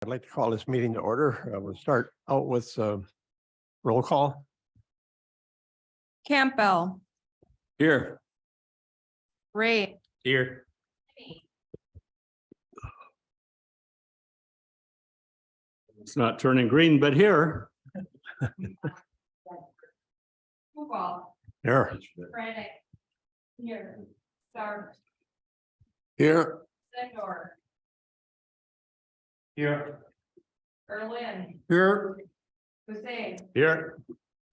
I'd like to call this meeting to order. We'll start out with roll call. Campbell, Here. Ray, Here. It's not turning green, but here. Hubal, Here. Frantic, here, Stark, Here. Sendor, Here. Berlin, Here. Hussein, Here.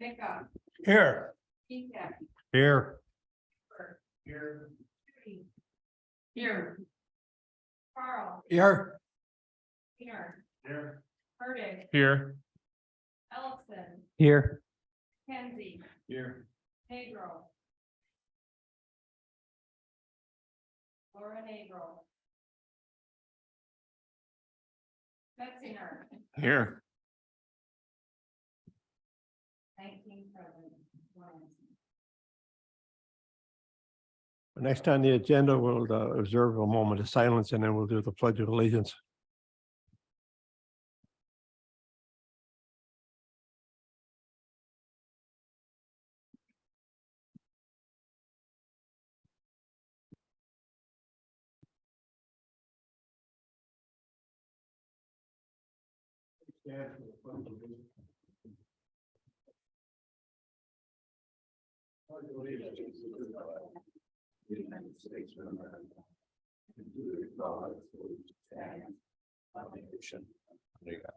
Pickup, Here. Peacock, Here. Here, here, Carl, Here. here, Here. Hurdig, Here. Ellison, Here. Kenzie, Here. Pedro, Laura Negro, Metzinger, Here. 19 present. Next on the agenda, we'll observe a moment of silence and then we'll do the Pledge of Allegiance. United States of America, and to the republic for which it stands, one nation, under God.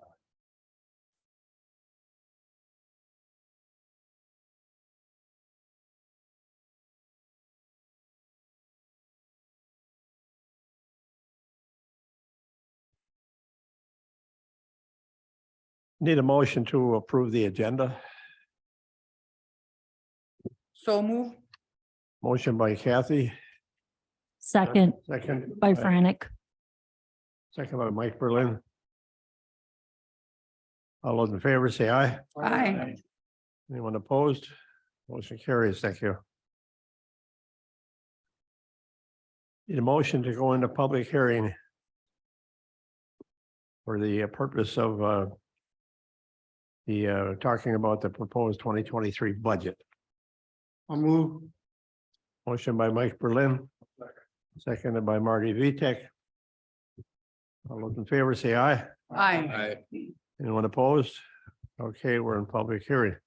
Need a motion to approve the agenda. So move. Motion by Kathy. Second Second. by Frantic. Second by Mike Berlin. All those in favor say aye. Aye. Anyone opposed? Motion carries. Thank you. Need a motion to go into public hearing for the purpose of talking about the proposed 2023 budget. I'll move. Motion by Mike Berlin. Seconded by Marty Vitek. All those in favor say aye. Aye. Anyone opposed? Okay, we're in public hearing.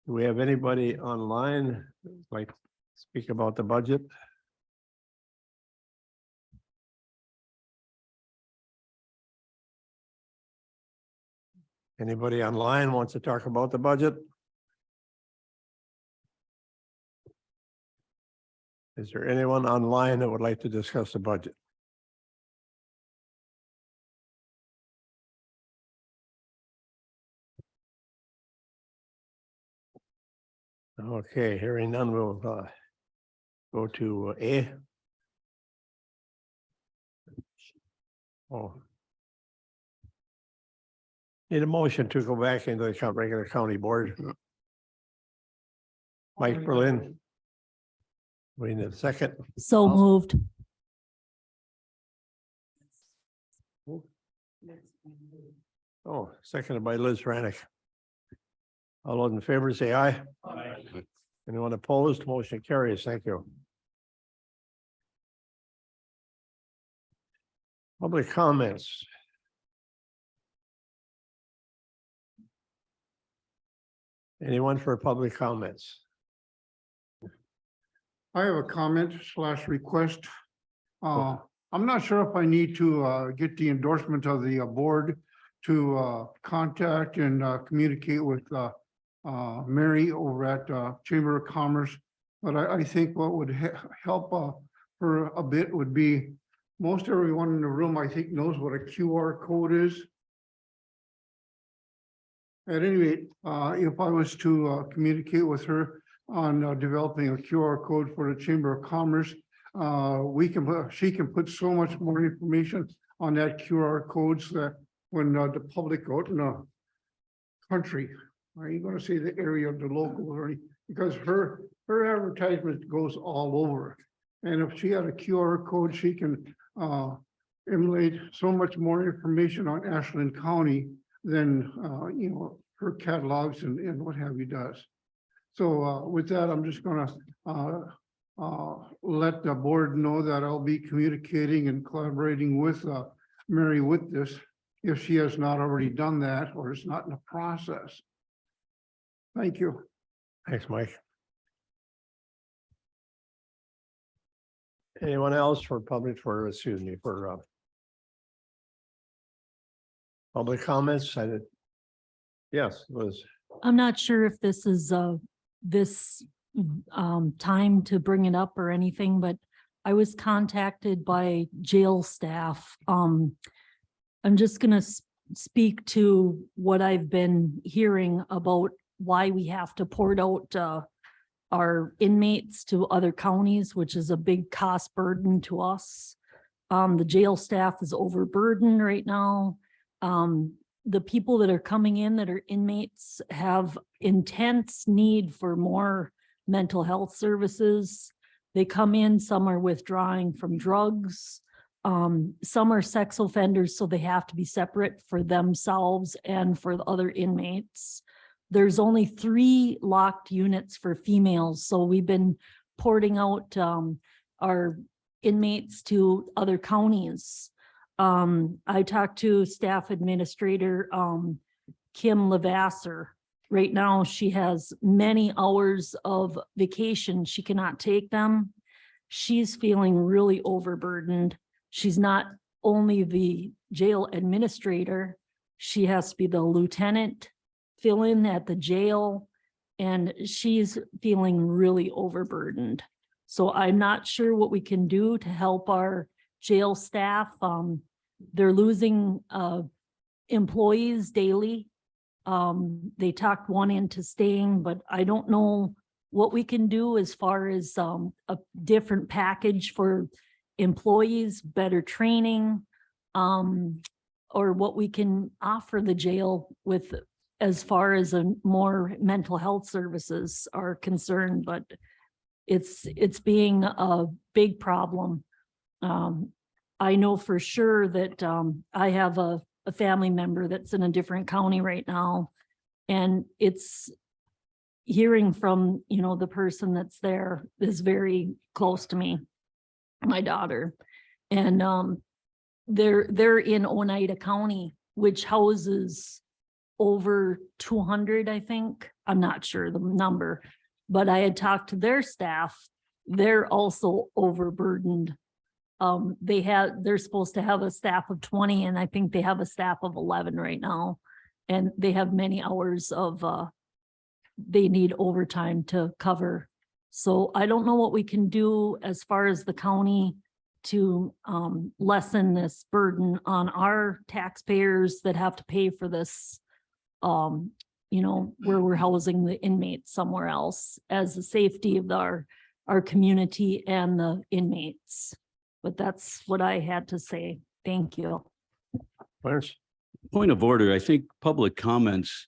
Do we have anybody online who'd like to speak about the budget? Anybody online wants to talk about the budget? Is there anyone online that would like to discuss the budget? Okay, hearing none, we'll go to A. Oh. Need a motion to go back into the regular county board. Mike Berlin. We need a second. So moved. Oh, seconded by Liz Frantic. All those in favor say aye. Aye. Anyone opposed? Motion carries. Thank you. Public comments. Anyone for public comments? I have a comment / request. I'm not sure if I need to get the endorsement of the board to contact and communicate with Mary over at Chamber of Commerce. But I think what would help her a bit would be, most everyone in the room, I think, knows what a QR code is. At any rate, if I was to communicate with her on developing a QR code for the Chamber of Commerce, she can put so much more information on that QR code so that when the public out in the country, are you going to say the area of the local or anything? Because her advertisement goes all over. And if she had a QR code, she can emulate so much more information on Ashland County than, her catalogs and what have you does. So, with that, I'm just gonna, let the board know that I'll be communicating and collaborating with, Mary with this, if she has not already done that or is not in the process. Thank you. Thanks, Mike. Anyone else for public, for public comments? Yes, Liz. I'm not sure if this is this time to bring it up or anything, but I was contacted by jail staff. I'm just gonna speak to what I've been hearing about why we have to port out our inmates to other counties, which is a big cost burden to us. The jail staff is overburdened right now. The people that are coming in that are inmates have intense need for more mental health services. They come in, some are withdrawing from drugs. Some are sex offenders, so they have to be separate for themselves and for the other inmates. There's only 3 locked units for females, so we've been porting out our inmates to other counties. I talked to staff administrator Kim Lavasser. Right now, she has many hours of vacation. She cannot take them. She's feeling really overburdened. She's not only the jail administrator, she has to be the lieutenant, fill in at the jail, and she's feeling really overburdened. So I'm not sure what we can do to help our jail staff. They're losing employees daily. They talked one into staying, but I don't know what we can do as far as a different package for employees, better training, or what we can offer the jail with as far as more mental health services are concerned, but it's being a big problem. I know for sure that I have a family member that's in a different county right now, and it's hearing from, the person that's there is very close to me, my daughter, and they're in Oneida County, which houses over 200, I think. I'm not sure the number, but I had talked to their staff. They're also overburdened. They're supposed to have a staff of 20, and I think they have a staff of 11 right now. And they have many hours of, they need overtime to cover. So I don't know what we can do as far as the county to lessen this burden on our taxpayers that have to pay for this, where we're housing the inmates somewhere else, as the safety of our community and the inmates. But that's what I had to say. Thank you. Clarence? Point of order, I think public comments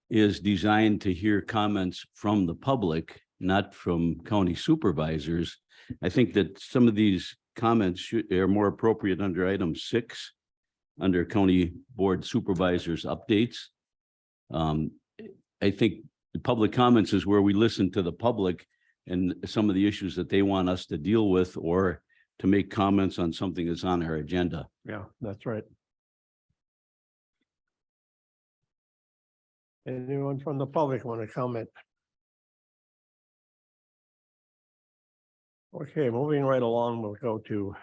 is designed to hear comments from the public, not from county supervisors. I think that some of these comments are more appropriate under item 6, under county board supervisors updates. I think the public comments is where we listen to the public and some of the issues that they want us to deal with, or to make comments on something that's on our agenda. Yeah, that's right. Anyone from the public want to comment? Okay, moving right along, we'll go to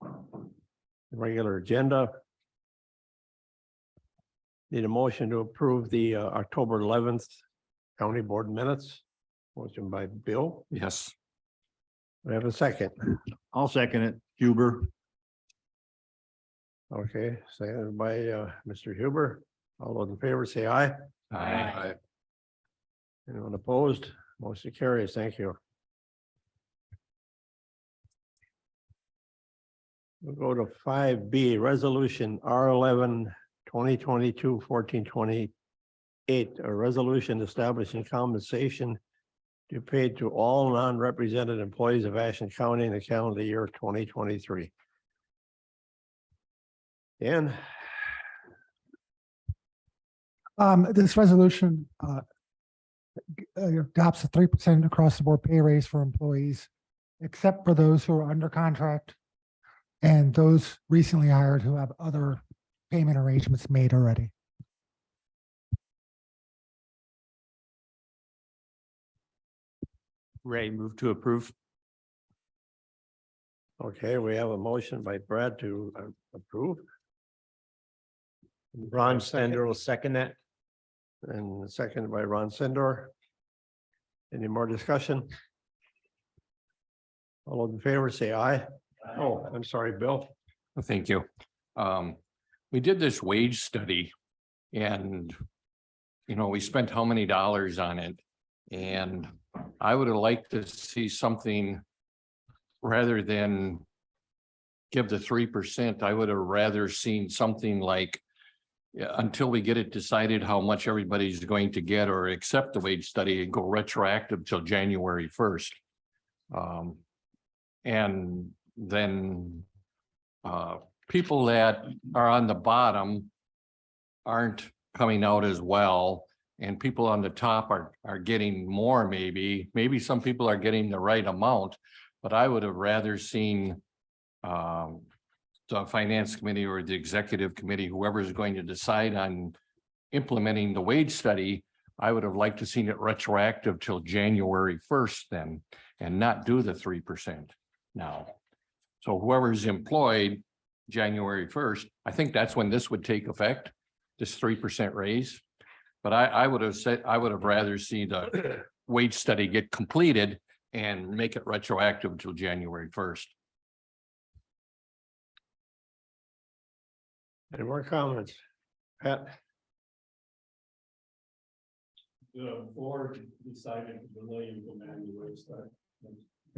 the regular agenda. Need a motion to approve the October 11th county board minutes. Motion by Bill. Yes, We have a second. I'll second it. Huber. Okay, seconded by Mr. Huber. All those in favor say aye. Aye. Anyone opposed? Motion carries. Thank you. We'll go to 5B, resolution R11 2022-1428, a resolution establishing compensation to be paid to all non-represented employees of Ashland County in the calendar year 2023. Dan, This resolution adopts a 3% across the board pay raise for employees, except for those who are under contract and those recently hired who have other payment arrangements made already. Ray, move to approve. okay, we have a motion by Brad to approve. Ron Sender will second that. And seconded by Ron Sendor. Any more discussion? All those in favor say aye. Oh, I'm sorry, Bill. Thank you. We did this wage study and, we spent how many dollars on it? And I would have liked to see something rather than give the 3%. I would have rather seen something like until we get it decided how much everybody's going to get or accept the wage study and go retroactive till January 1st. And then people that are on the bottom aren't coming out as well. And people on the top are getting more, maybe some people are getting the right amount, but I would have rather seen the finance committee or the executive committee, whoever is going to decide on implementing the wage study, I would have liked to seen it retroactive till January 1st then, and not do the 3% now. So whoever's employed January 1st, I think that's when this would take effect, this 3% raise. But I would have said, I would have rather seen the wage study get completed and make it retroactive until January 1st. Any more comments? Pat? The board decided to delay implementing the wage study.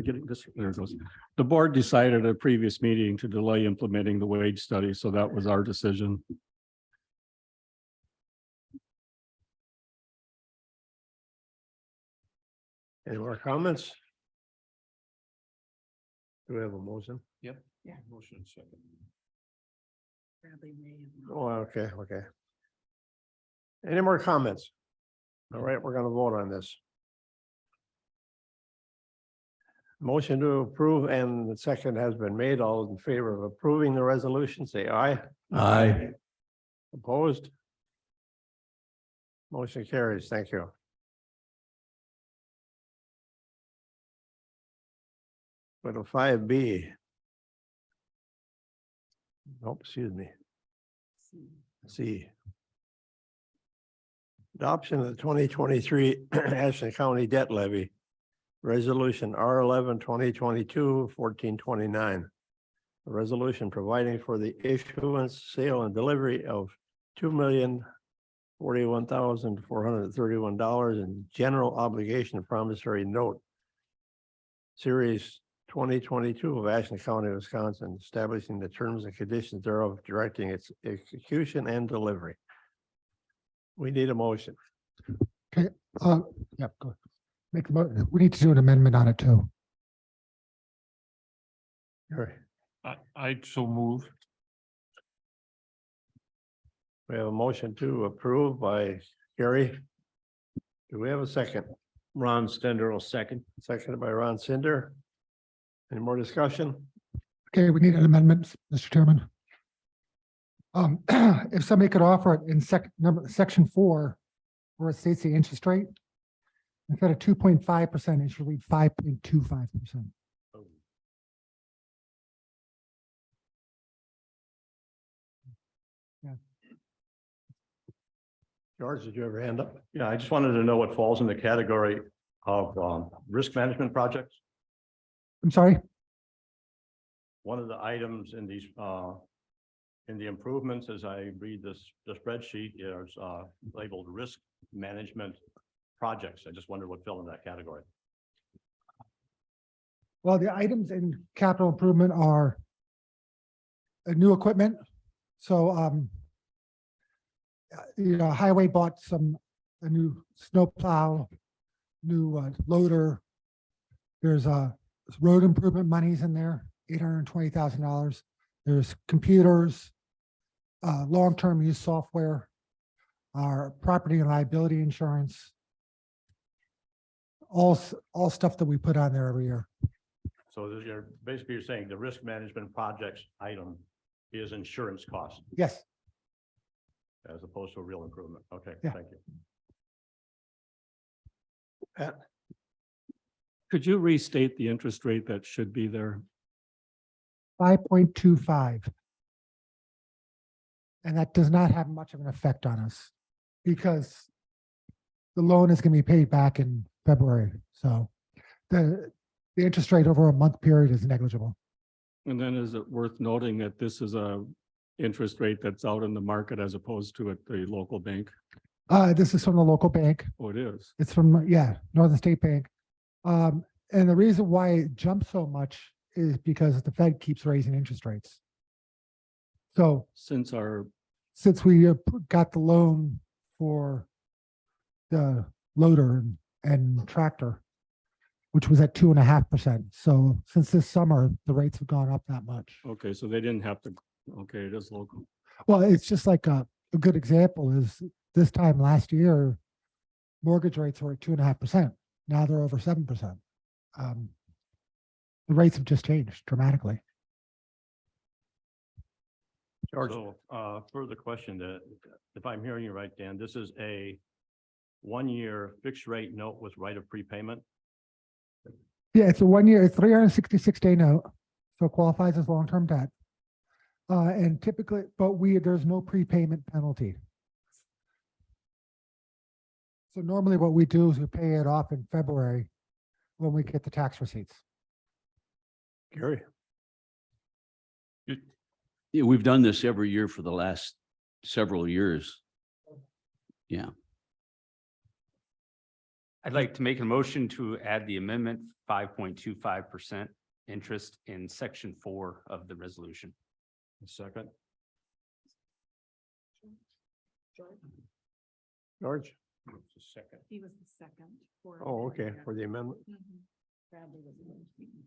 Getting this, there it goes. The board decided at a previous meeting to delay implementing the wage study, so that was our decision. Any more comments? Do we have a motion? Yep. Yeah. Motion second. Oh, okay, okay. Any more comments? All right, we're gonna vote on this. Motion to approve and the second has been made. All in favor of approving the resolution, say aye. Aye. Opposed? Motion carries. Thank you. Go to 5B. Nope, excuse me. C. Adoption of the 2023 Ashland County Debt Levy. Resolution R11-2022-1429. A resolution providing for the issuance, sale, and delivery of $2,041,431 in general obligation promissory note. Series 2022 of Ashland County, Wisconsin, establishing the terms and conditions thereof, directing its execution and delivery. We need a motion. Yeah, go. We need to do an amendment on it too. Gary, I so move. we have a motion to approve by Gary. Do we have a second? Ron Stender will second. Seconded by Ron Cinder. Any more discussion? Okay, we need an amendment, Mr. Chairman. If somebody could offer it in section 4, where it states the interest rate, instead of 2.5%, it should read 5.25%. George, did you ever hand up? Yeah, I just wanted to know what falls in the category of risk management projects. I'm sorry? One of the items in these in the improvements, as I read the spreadsheet, is labeled risk management projects. I just wondered what fell in that category. Well, the items in capital improvement are new equipment. So, highway bought a new snow plow, new loader. There's road improvement monies in there, $820,000. There's computers. long-term use software, our property and liability insurance. All stuff that we put on there every year. So basically you're saying the risk management projects item is insurance cost Yes, as opposed to a real improvement. Okay, Yeah. thank you. Pat, Could you restate the interest rate that should be there? 5.25. And that does not have much of an effect on us because the loan is going to be paid back in February. So the interest rate over a month period is negligible. And then is it worth noting that this is a interest rate that's out in the market as opposed to at the local bank? This is from the local bank. Oh, it is. It's from, yeah, Northern State Bank. And the reason why it jumped so much is because the Fed keeps raising interest rates. So Since our, since we got the loan for the loader and tractor, which was at 2.5%. So since this summer, the rates have gone up that much. okay, so they didn't have to, okay, it is local. Well, it's just like a good example is this time last year, mortgage rates were at 2.5%. Now they're over 7%. The rates have just changed dramatically. George, So, further question that, if I'm hearing you right, Dan, this is a 1-year fixed rate note with right of prepayment? Yeah, it's a 1 year, it's 366-day note, so it qualifies as long-term debt. And typically, but there's no prepayment penalty. So normally what we do is we pay it off in February when we get the tax receipts. Gary, Yeah, we've done this every year for the last several years. Yeah, I'd like to make a motion to add the amendment 5.25% interest in section 4 of the resolution. Second, George? second. He was the second. for Oh, okay, amendment. for the amendment. Mhm. Bradley was the first.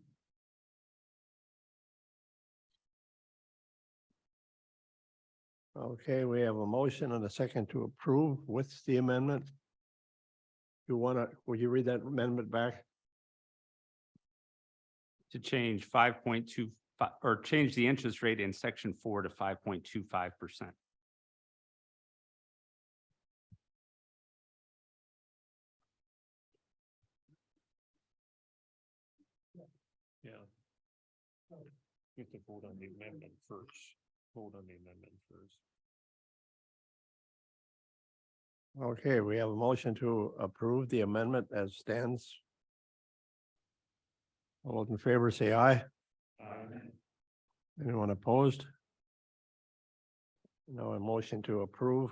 Okay, we have a motion and a second to approve with the amendment. You wanna, will you read that amendment back? To change 5.25 or change the interest rate in section 4 to 5.25%. Yeah. You have to vote on the amendment first. Vote on the amendment first. Okay, we have a motion to approve the amendment as stands. All those in favor say aye. Anyone opposed? No, a motion to approve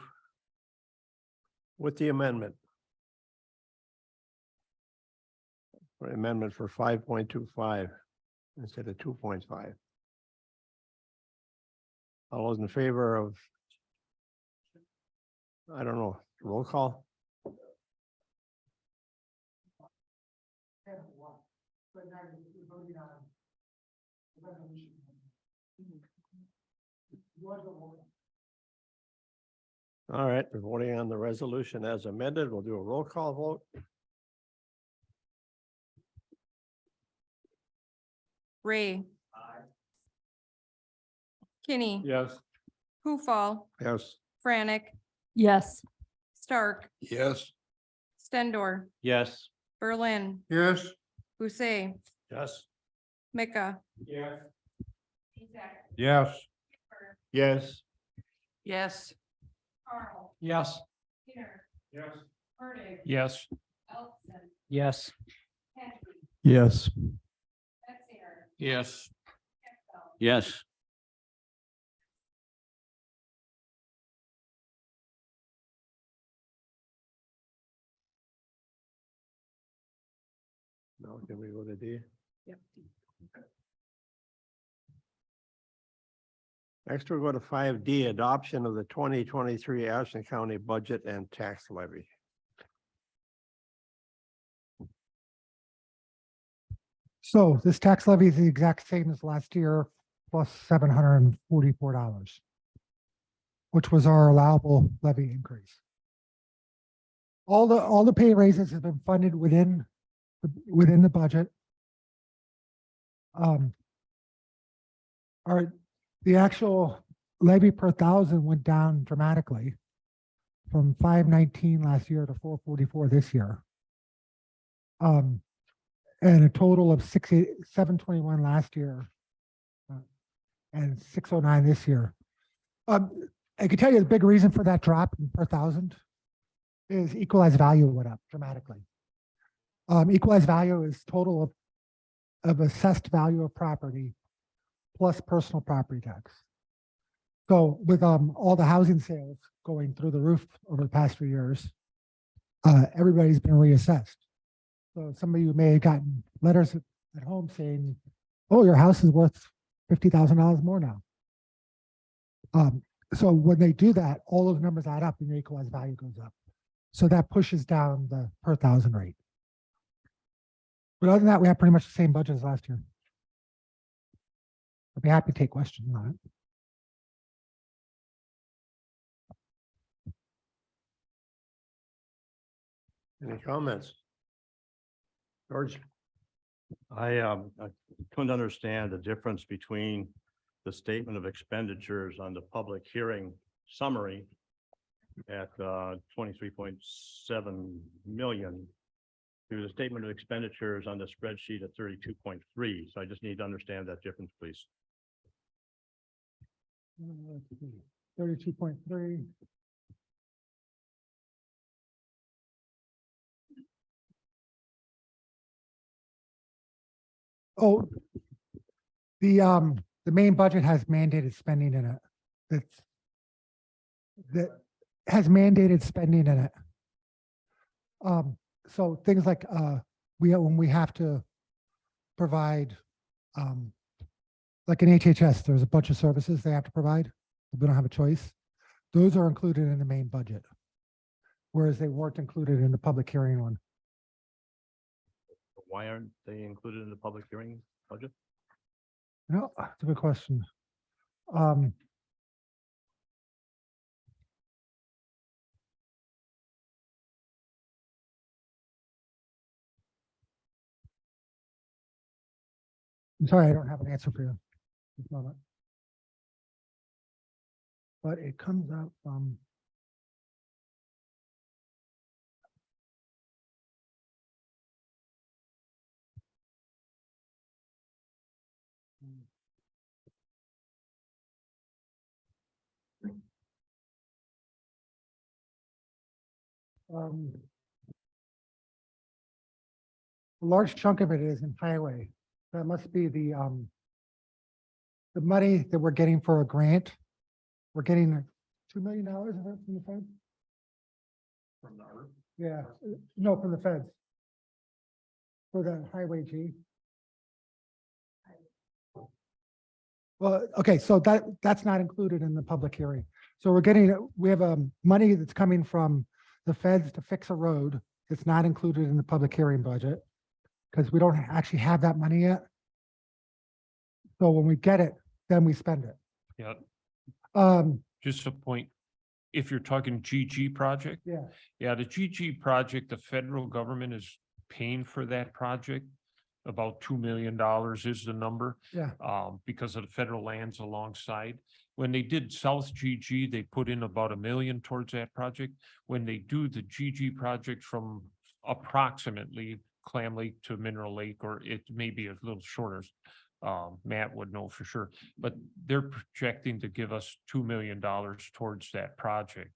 with the amendment. For amendment for 5.25 instead of 2.5. All those in favor of, I don't know, roll call? All right, we're voting on the resolution as amended. We'll do a roll call vote. Ray. Kinney. Yes. Hufall, Yes. Frantic, Yes, Stark, Yes. Stendor, Yes. Berlin, Yes. Busse, Yes. Mika. Yes. Yes. Yes. Yes. Carl, Yes. Peter, Yes. Erdig, Yes. Elson, Yes. Henry, Yes. Metzinger, Yes. Hexel, yes, Now can we go to D? Yep. Next, we'll go to 5D, adoption of the 2023 Ashland County budget and tax levy. So this tax levy is the exact same as last year, plus $744. which was our allowable levy increase. All the pay raises have been funded within the budget. The actual levy per thousand went down dramatically from 519 last year to 444 this year. And a total of 721 last year and 609 this year. I can tell you the big reason for that drop in per thousand is equalized value went up dramatically. Equalized value is total of assessed value of property plus personal property tax. So with all the housing sales going through the roof over the past few years, everybody's been reassessed. So some of you may have gotten letters at home saying, oh, your house is worth $50,000 more now. So when they do that, all those numbers add up and your equalized value goes up. So that pushes down the per thousand rate. But other than that, we have pretty much the same budget as last year. I'd be happy to take questions on it. Any comments? George? I couldn't understand the difference between the statement of expenditures on the public hearing summary at 23.7 million to the statement of expenditures on the spreadsheet at 32.3. So I just need to understand that difference, please. 32.3. Oh, the main budget has mandated spending in it. That has mandated spending in it. So things like when we have to provide like an HHS, there's a bunch of services they have to provide. We don't have a choice. Those are included in the main budget, whereas they weren't included in the public hearing one. Why aren't they included in the public hearing budget? No, that's a good question. I'm sorry, I don't have an answer for you. This moment. But it comes out from. A large chunk of it is in highway. That must be the money that we're getting for a grant. We're getting $2 million of it from the Fed. From the earth. Yeah, no, from the Feds. For the highway G. Well, okay, so that's not included in the public hearing. So we have money that's coming from the Feds to fix a road that's not included in the public hearing budget because we don't actually have that money yet. So when we get it, then we spend it. Yeah, just a point. If you're talking GG project, Yeah, yeah, the GG project, the federal government is paying for that project. About $2 million is the number. yeah. Because of the federal lands alongside. When they did South GG, they put in about $1 million towards that project. When they do the GG project from approximately Clam Lake to Mineral Lake, or it may be a little shorter. Matt would know for sure, but they're projecting to give us $2 million towards that project.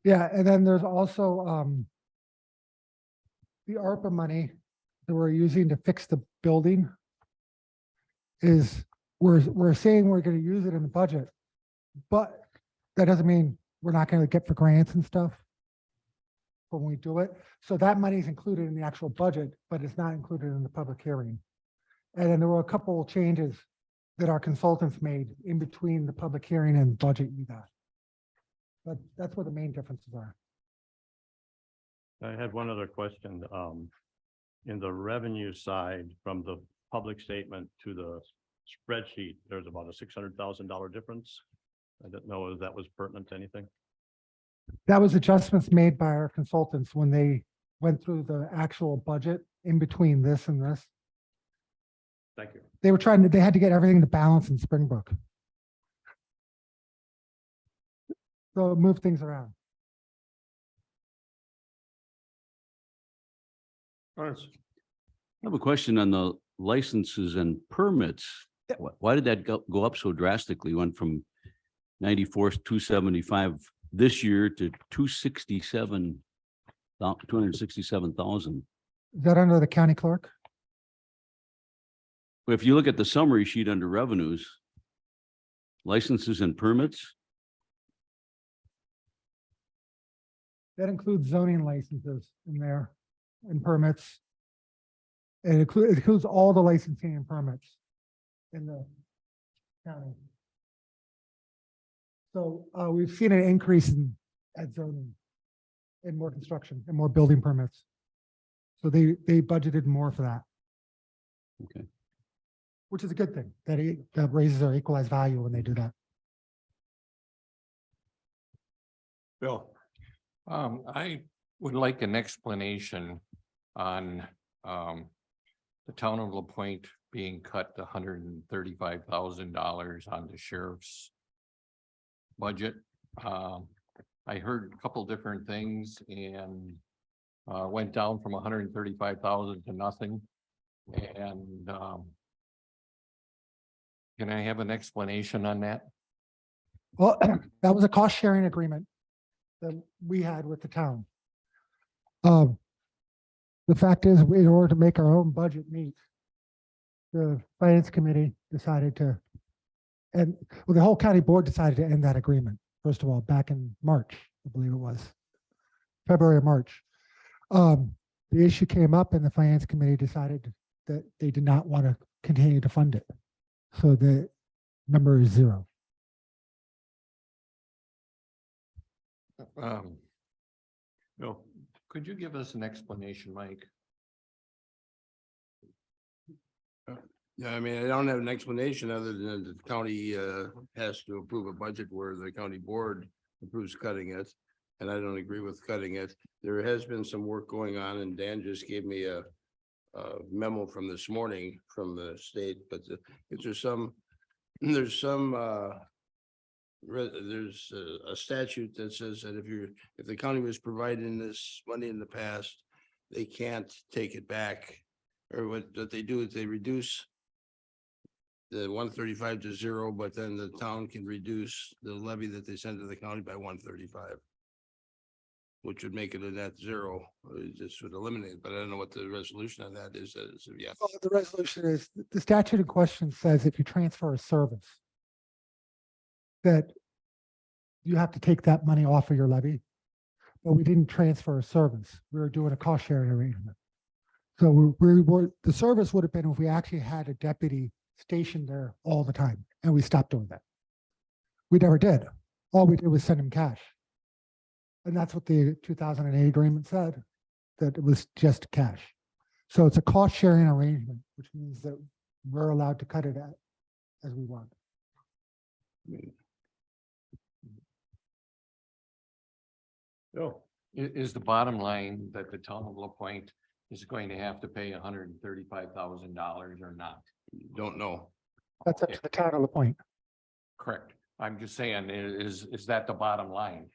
Yeah, and then there's also the ARPA money that we're using to fix the building is we're saying we're going to use it in the budget, but that doesn't mean we're not going to get for grants and stuff when we do it. So that money is included in the actual budget, but it's not included in the public hearing. And then there were a couple of changes that our consultants made in between the public hearing and budget you got. But that's where the main differences are. I had one other question. In the revenue side, from the public statement to the spreadsheet, there's about a $600,000 difference. I didn't know if that was pertinent to anything. That was adjustments made by our consultants when they went through the actual budget in between this and this. Thank you. They had to get everything to balance in Springbrook. So it moved things around. Lawrence, I have a question on the licenses and permits. Yep. Why did that go up so drastically? Went from 94, 275 this year to 267,000. Is that under the county clerk? If you look at the summary sheet under revenues, licenses and permits, That includes zoning licenses in there and permits. It includes all the licensing and permits in the county. So we've seen an increase at zoning and more construction and more building permits. So they budgeted more for that. Okay. Which is a good thing, that raises our equalized value when they do that. Bill, I would like an explanation on, the town of La Pointe being cut $135,000 on the sheriff's budget. I heard a couple different things and, went down from 135,000 to nothing. And, can I have an explanation on that? Well, that was a cost sharing agreement that we had with the town. The fact is, in order to make our own budget meet, the finance committee decided to, and well, the whole county board decided to end that agreement, first of all, back in March, I believe it was, February or March. The issue came up and the finance committee decided that they did not want to continue to fund it. So the number is 0. No. Could you give us an explanation, Mike? Yeah, I mean, I don't have an explanation other than the county has to approve a budget where the county board approves cutting it. And I don't agree with cutting it. There has been some work going on and Dan just gave me a memo from this morning from the state, but there's some there's a statute that says that if the county was providing this money in the past, they can't take it back. Or what they do is they reduce the 135 to 0, but then the town can reduce the levy that they send to the county by 135. Which would make it a net 0. This would eliminate it, but I don't know what the resolution on that is. So, yeah. Well, the resolution is, the statute in question says if you transfer a service, that you have to take that money off of your levy. But we didn't transfer a service. We were doing a cost sharing arrangement. So the service would have been if we actually had a deputy stationed there all the time, and we stopped doing that. We never did. All we did was send him cash. And that's what the 2008 agreement said, that it was just cash. So it's a cost sharing arrangement, which means that we're allowed to cut it as we want. Bill, Is the bottom line that the town of La Pointe is going to have to pay $135,000 or not? Don't know. That's up to the town of La Pointe. Correct. I'm just saying, is that the bottom line?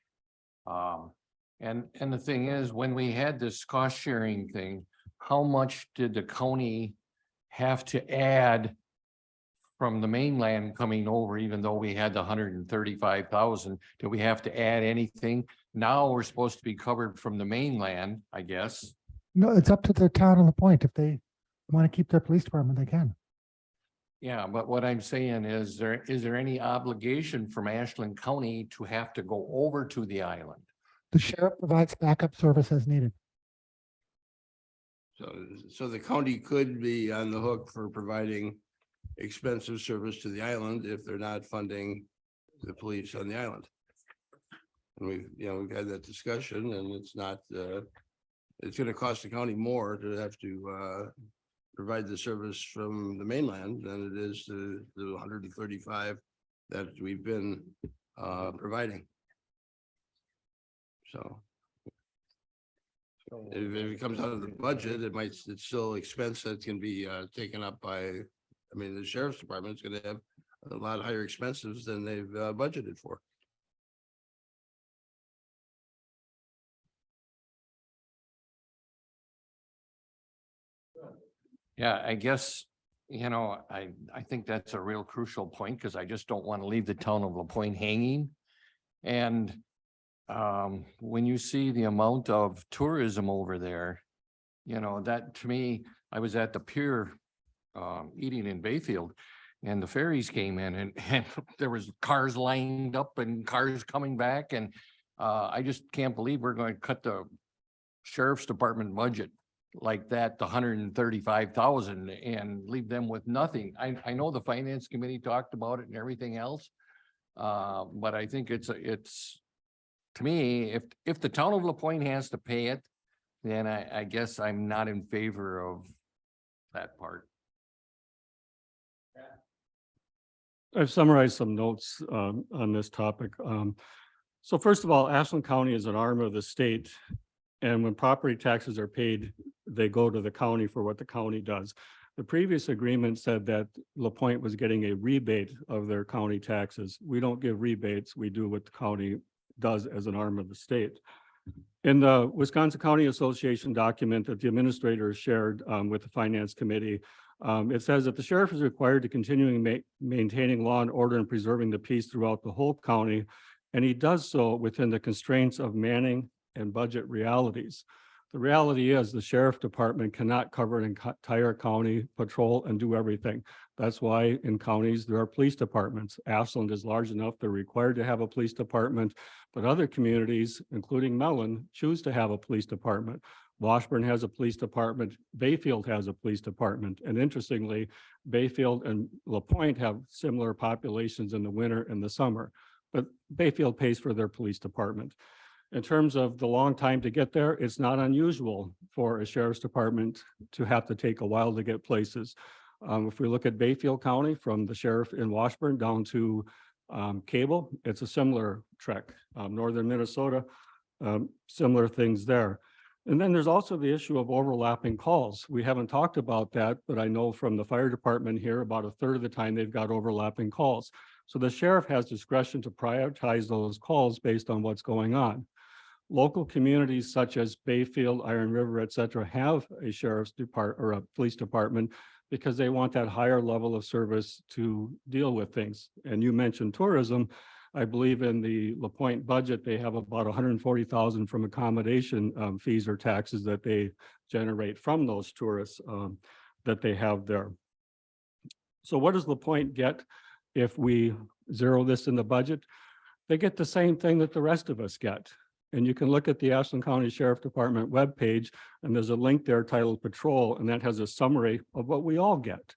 And the thing is, when we had this cost sharing thing, how much did the county have to add from the mainland coming over, even though we had the 135,000? Did we have to add anything? Now we're supposed to be covered from the mainland, I guess. No, it's up to the town of La Pointe. If they want to keep their police department, they can. Yeah, but what I'm saying is there any obligation from Ashland County to have to go over to the island? The sheriff provides backup service as needed. So the county could be on the hook for providing expensive service to the island if they're not funding the police on the island. And we've had that discussion, and it's not, it's gonna cost the county more to have to provide the service from the mainland than it is the 135 that we've been providing. So if it comes out of the budget, it's still expense that can be taken up by, I mean, the sheriff's department's gonna have a lot higher expenses than they've budgeted for. Yeah, I guess, I think that's a real crucial point because I just don't want to leave the town of La Pointe hanging. And when you see the amount of tourism over there, that to me, I was at the pier eating in Bayfield and the ferries came in and there was cars lined up and cars coming back. And I just can't believe we're going to cut the sheriff's department budget like that, the 135,000 and leave them with nothing. I know the finance committee talked about it and everything else. But I think it's to me, if the town of La Pointe has to pay it, then I guess I'm not in favor of that part. I've summarized some notes on this topic. So first of all, Ashland County is an arm of the state. And when property taxes are paid, they go to the county for what the county does. The previous agreement said that La Pointe was getting a rebate of their county taxes. We don't give rebates. We do what the county does as an arm of the state. In the Wisconsin County Association document that the administrator shared with the Finance Committee, it says that the sheriff is required to continuing maintaining law and order and preserving the peace throughout the whole county. And he does so within the constraints of manning and budget realities. The reality is the sheriff department cannot cover an entire county, patrol and do everything. That's why in counties there are police departments. Ashland is large enough, they're required to have a police department, but other communities, including Mellon, choose to have a police department. Washburn has a police department, Bayfield has a police department. And interestingly, Bayfield and La Pointe have similar populations in the winter and the summer, but Bayfield pays for their police department. In terms of the long time to get there, it's not unusual for a sheriff's department to have to take a while to get places. If we look at Bayfield County, from the sheriff in Washburn down to Cable, it's a similar trek. Northern Minnesota, similar things there. And then there's also the issue of overlapping calls. We haven't talked about that, but I know from the fire department here, about a third of the time they've got overlapping calls. So the sheriff has discretion to prioritize those calls based on what's going on. Local communities such as Bayfield, Iron River, et cetera, have a sheriff's department or a police department because they want that higher level of service to deal with things. And you mentioned tourism. I believe in the La Pointe budget, they have about 140,000 from accommodation fees or taxes that they generate from those tourists that they have there. So what does La Pointe get if we zero this in the budget? They get the same thing that the rest of us get. And you can look at the Ashland County Sheriff Department webpage, and there's a link there titled Patrol, and that has a summary of what we all get.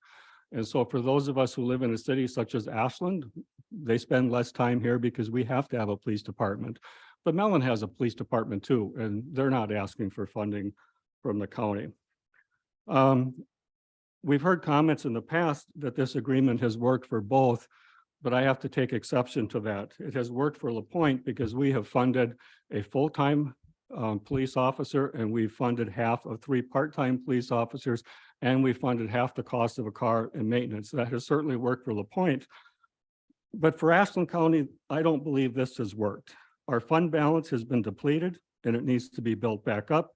And so for those of us who live in a city such as Ashland, they spend less time here because we have to have a police department. But Mellon has a police department too, and they're not asking for funding from the county. We've heard comments in the past that this agreement has worked for both, but I have to take exception to that. It has worked for La Pointe because we have funded a full-time police officer, and we funded half of 3 part-time police officers, and we funded half the cost of a car and maintenance. That has certainly worked for La Pointe. But for Ashland County, I don't believe this has worked. Our fund balance has been depleted and it needs to be built back up.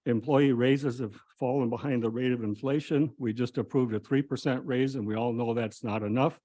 Employee raises have fallen behind the rate of inflation. We just approved a 3% raise and we all know that's not enough.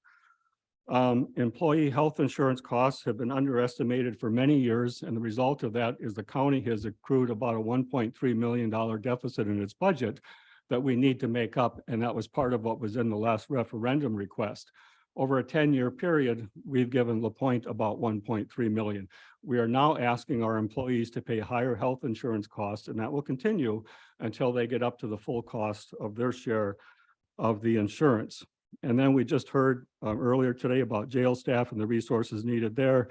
Employee health insurance costs have been underestimated for many years, and the result of that is the county has accrued about a $1.3 million deficit in its budget that we need to make up, and that was part of what was in the last referendum request. Over a 10-year period, we've given La Pointe about 1.3 million. We are now asking our employees to pay higher health insurance costs, and that will continue until they get up to the full cost of their share of the insurance. And then we just heard earlier today about jail staff and the resources needed there.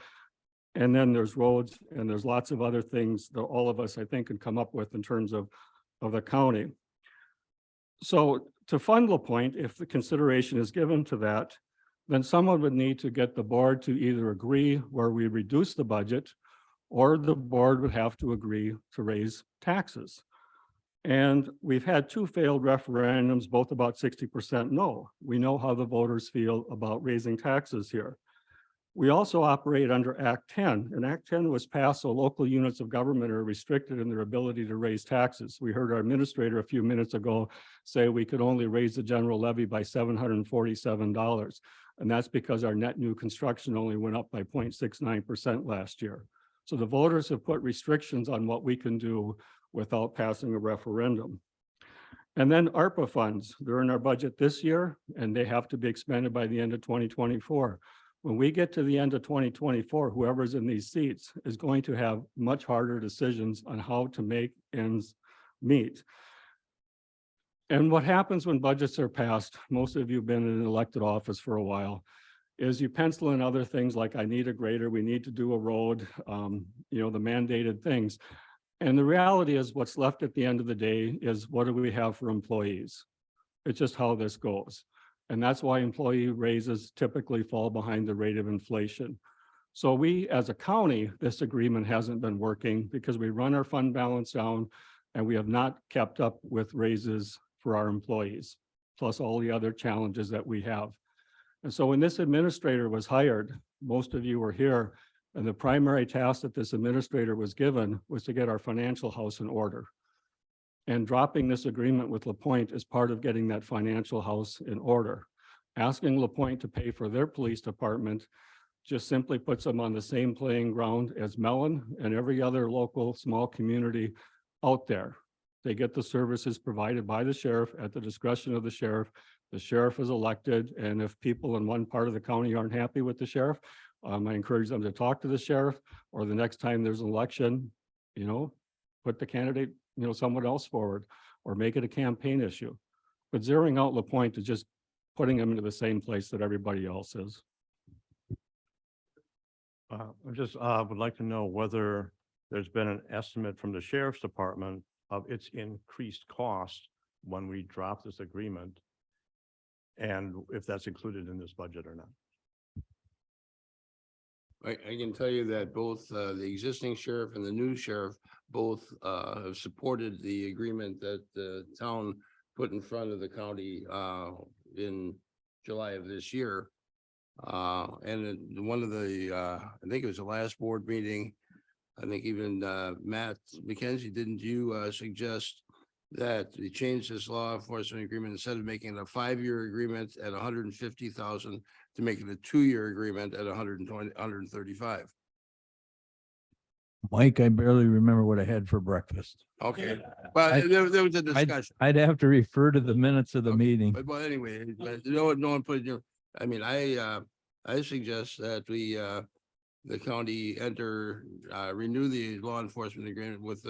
And then there's roads and there's lots of other things that all of us, I think, can come up with in terms of the county. So to fund LaPointe, if the consideration is given to that, then someone would need to get the board to either agree where we reduce the budget, or the board would have to agree to raise taxes. And we've had two failed referendums, both about 60% no. We know how the voters feel about raising taxes here. We also operate under Act 10, and Act 10 was passed so local units of government are restricted in their ability to raise taxes. We heard our administrator a few minutes ago say we could only raise the general levy by $747. And that's because our net new construction only went up by 0.69% last year. So the voters have put restrictions on what we can do without passing a referendum. And then ARPA funds, they're in our budget this year, and they have to be expended by the end of 2024. When we get to the end of 2024, whoever's in these seats is going to have much harder decisions on how to make ends meet. And what happens when budgets are passed, most of you have been in an elected office for a while, is you pencil in other things like I need a grader, we need to do a road, the mandated things. And the reality is what's left at the end of the day is what do we have for employees? It's just how this goes. And that's why employee raises typically fall behind the rate of inflation. So we, as a county, this agreement hasn't been working because we run our fund balance down and we have not kept up with raises for our employees, plus all the other challenges that we have. And so when this administrator was hired, most of you were here, and the primary task that this administrator was given was to get our financial house in order. And dropping this agreement with LaPointe is part of getting that financial house in order. Asking LaPointe to pay for their police department just simply puts them on the same playing ground as Mellon and every other local small community out there. They get the services provided by the sheriff at the discretion of the sheriff. The sheriff is elected, and if people in one part of the county aren't happy with the sheriff, I encourage them to talk to the sheriff, or the next time there's an election, put the candidate, someone else forward, or make it a campaign issue. But zeroing out LaPointe is just putting them into the same place that everybody else is. I just would like to know whether there's been an estimate from the sheriff's department of its increased cost when we drop this agreement, and if that's included in this budget or not. I can tell you that both the existing sheriff and the new sheriff both have supported the agreement that the town put in front of the county in July of this year. And one of the, I think it was the last board meeting, I think even Matt McKenzie, didn't you suggest that we change this law enforcement agreement instead of making it a 5-year agreement at 150,000 to make it a 2-year agreement at 135? Mike, I barely remember what I had for breakfast. Okay, but there was a discussion. I'd have to refer to the minutes of the Okay, meeting. But anyway, no one put your, I mean, I suggest that we, the county renew the law enforcement agreement with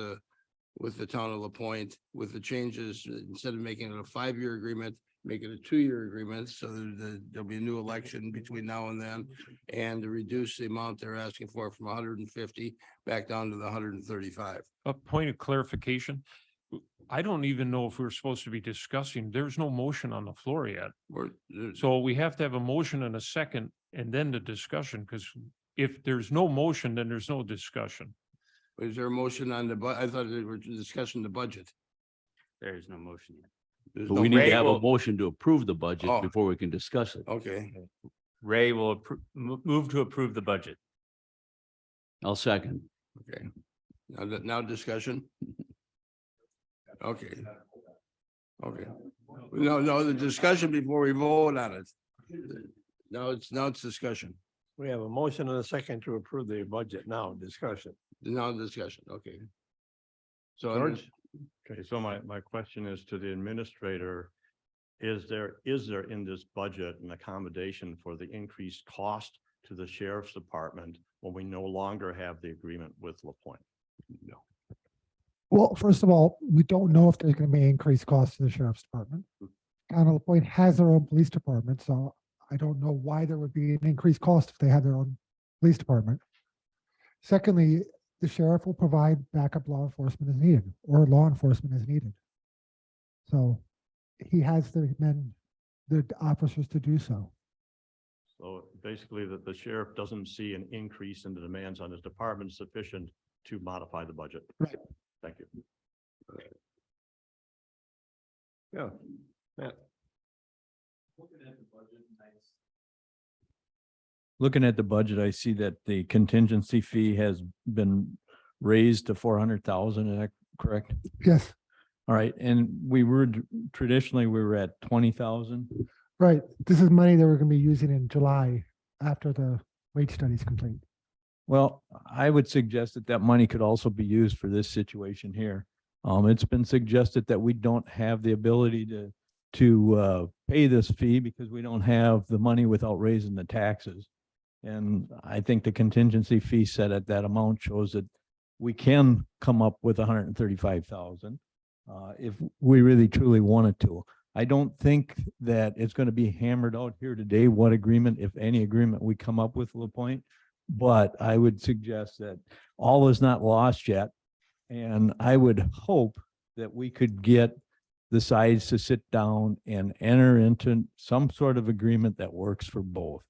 the town of LaPointe, with the changes, instead of making it a 5-year agreement, make it a 2-year agreement, so that there'll be a new election between now and then, and to reduce the amount they're asking for from 150 back down to the 135. A point of clarification. I don't even know if we're supposed to be discussing, there's no motion on the floor yet. So we have to have a motion and a second and then the discussion, because if there's no motion, then there's no discussion. Is there a motion on the I thought they were discussing the budget. There is no motion yet. There's But no we need Ray to have a will- motion to approve the budget Oh. before we can discuss it. Okay, Ray will move to approve the budget. I'll second. okay. Now discussion. Okay. Okay. No, the discussion before we vote on it. Now it's discussion. We have a motion and a second to approve the budget now, discussion. Now discussion, okay. So George? Okay, so my question is to the administrator, is there in this budget an accommodation for the increased cost to the sheriff's department when we no longer have the agreement with LaPointe? No. Well, first of all, we don't know if there's going to be increased costs to the sheriff's department. Town of LaPointe has their own police department, so I don't know why there would be an increased cost if they had their own police department. Secondly, the sheriff will provide backup law enforcement as needed, or law enforcement as needed. So he has the men, the officers to do so. So basically that the sheriff doesn't see an increase in the demands on his department sufficient to modify the budget. Right. Thank you. Yeah. Matt. Looking at the budget, I see that the contingency fee has been raised to 400,000. Is that correct? Yes, All right, and traditionally, we were at 20,000. right. This is money that we're gonna be using in July after the rate study is complete. Well, I would suggest that that money could also be used for this situation here. It's been suggested that we don't have the ability to pay this fee because we don't have the money without raising the taxes. And I think the contingency fee set at that amount shows that we can come up with 135,000 if we really truly wanted to. I don't think that it's going to be hammered out here today, what agreement, if any agreement we come up with, LaPointe. But I would suggest that all is not lost yet. And I would hope that we could get the sides to sit down and enter into some sort of agreement that works for both.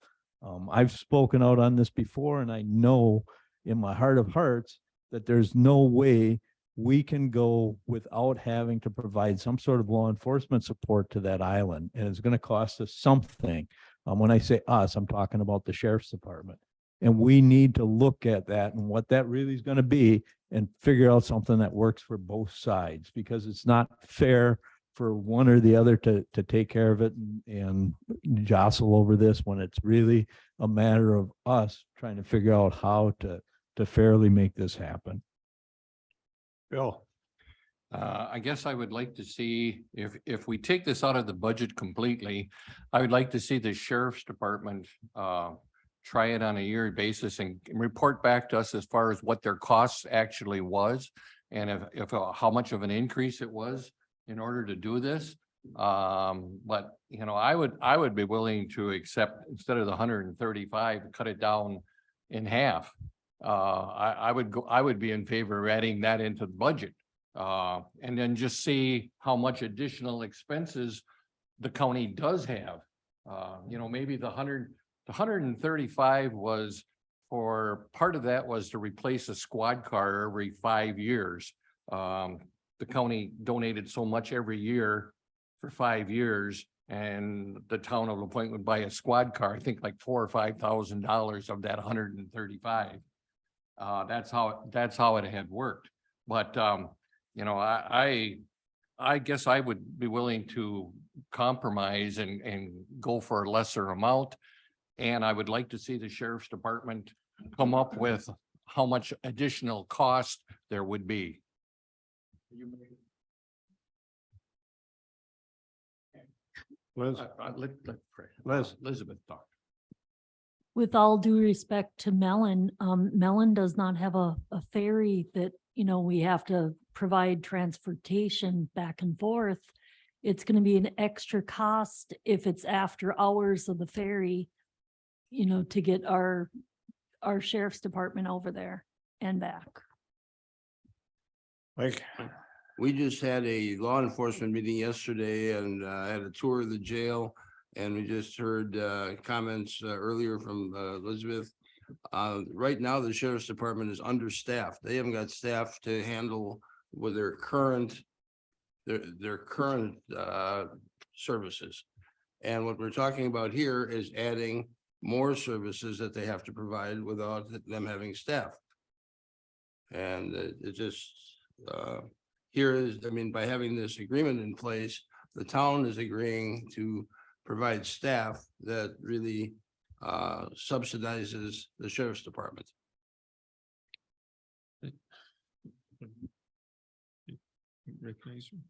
I've spoken out on this before, and I know in my heart of hearts that there's no way we can go without having to provide some sort of law enforcement support to that island. And it's going to cost us something. When I say us, I'm talking about the sheriff's department. And we need to look at that and what that really is going to be and figure out something that works for both sides, because it's not fair for one or the other to take care of it and jostle over this when it's really a matter of us trying to figure out how to fairly make this happen. Bill. I guess I would like to see, if we take this out of the budget completely, I would like to see the sheriff's department try it on a yearly basis and report back to us as far as what their costs actually was. And if how much of an increase it was in order to do this. But you know, I would be willing to accept, instead of the 135, cut it down in half. I would be in favor of adding that into the budget. And then just see how much additional expenses the county does have. You know, maybe the 135 was for, part of that was to replace a squad car every 5 years. The county donated so much every year for 5 years, and the town of LaPointe would buy a squad car, I think like $4,000 or $5,000 of that 135. That's how it had worked. But you know, I guess I would be willing to compromise and go for a lesser amount. And I would like to see the sheriff's department come up with how much additional cost there would be. Liz. Elizabeth talk. With all due respect to Mellon, Mellon does not have a ferry that, you know, we have to provide transportation back and forth. It's going to be an extra cost if it's after hours of the ferry, you know, to get our sheriff's department over there and back. Mike. We just had a law enforcement meeting yesterday and had a tour of the jail. And we just heard comments earlier from Elizabeth. Right now, the sheriff's department is understaffed. They haven't got staff to handle with their current services. And what we're talking about here is adding more services that they have to provide without them having staff. And it just here is, I mean, by having this agreement in place, the town is agreeing to provide staff that really subsidizes the sheriff's department. Rick Mason?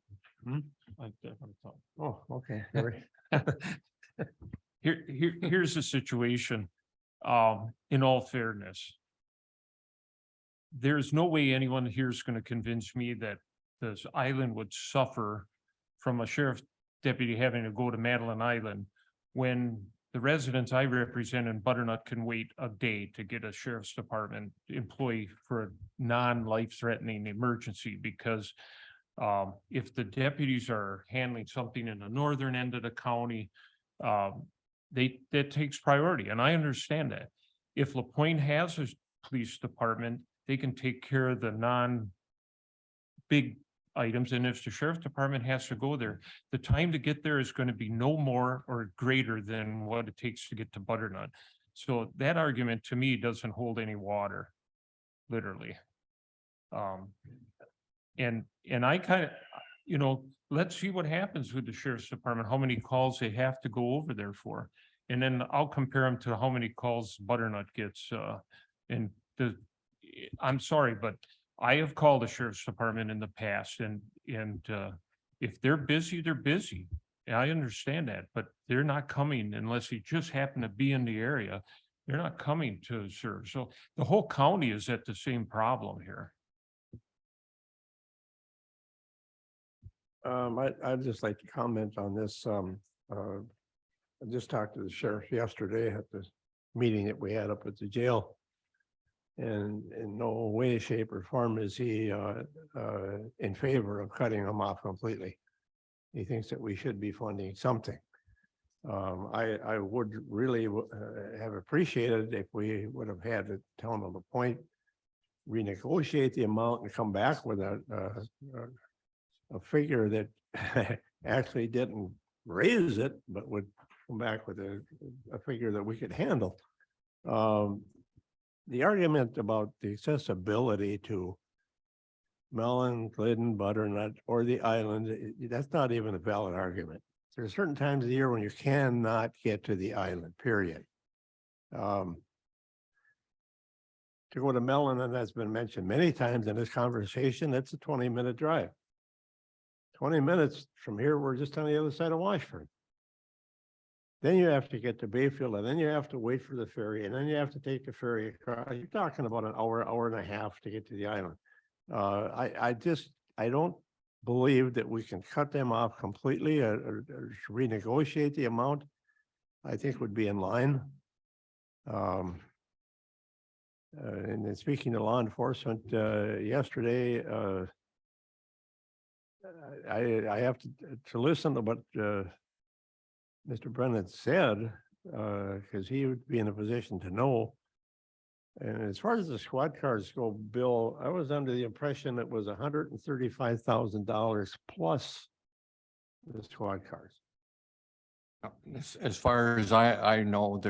Hmm? I definitely thought. Oh, okay. Here's the situation. In all fairness, there's no way anyone here is going to convince me that this island would suffer from a sheriff's deputy having to go to Madeline Island when the residents I represent in Butternut can wait a day to get a sheriff's department employee for a non-life threatening emergency, because If the deputies are handling something in the northern end of the county, that takes priority, and I understand that. If LaPointe has a police department, they can take care of the big items, and if the sheriff's department has to go there, the time to get there is going to be no more or greater than what it takes to get to Butternut. So that argument to me doesn't hold any water, literally. And I kind of, let's see what happens with the sheriff's department, how many calls they have to go over there for. And then I'll compare them to how many calls Butternut gets, I'm sorry, but I have called the sheriff's department in the past and if they're busy, they're busy. And I understand that, but they're not coming unless they just happen to be in the area. They're not coming to serve. So the whole county is at the same problem here. I'd just like to comment on this. I just talked to the sheriff yesterday at the meeting that we had up at the jail. And in no way, shape or form is he in favor of cutting them off completely. He thinks that we should be funding something. I would really have appreciated if we would have had the town of LaPointe renegotiate the amount and come back with a figure that actually didn't raise it, but would come back with a figure that we could handle. The argument about the accessibility to Mellon, Glidden, Butternut, or the island, that's not even a valid argument. There are certain times of the year when you cannot get to the island, period. To go to Mellon, and that's been mentioned many times in this conversation, it's a 20-minute drive. 20 minutes from here, we're just on the other side of Washburn. Then you have to get to Bayfield, and then you have to wait for the ferry, and then you have to take the ferry across. You're talking about an hour, hour and a half to get to the island. I don't believe that we can cut them off completely or renegotiate the amount. I think would be in line. And then speaking to law enforcement, yesterday, I have to listen to what Mr. Brennan said, because he would be in a position to know. And as far as the squad cars go, Bill, I was under the impression it was $135,000 plus the squad cars. As far as I know,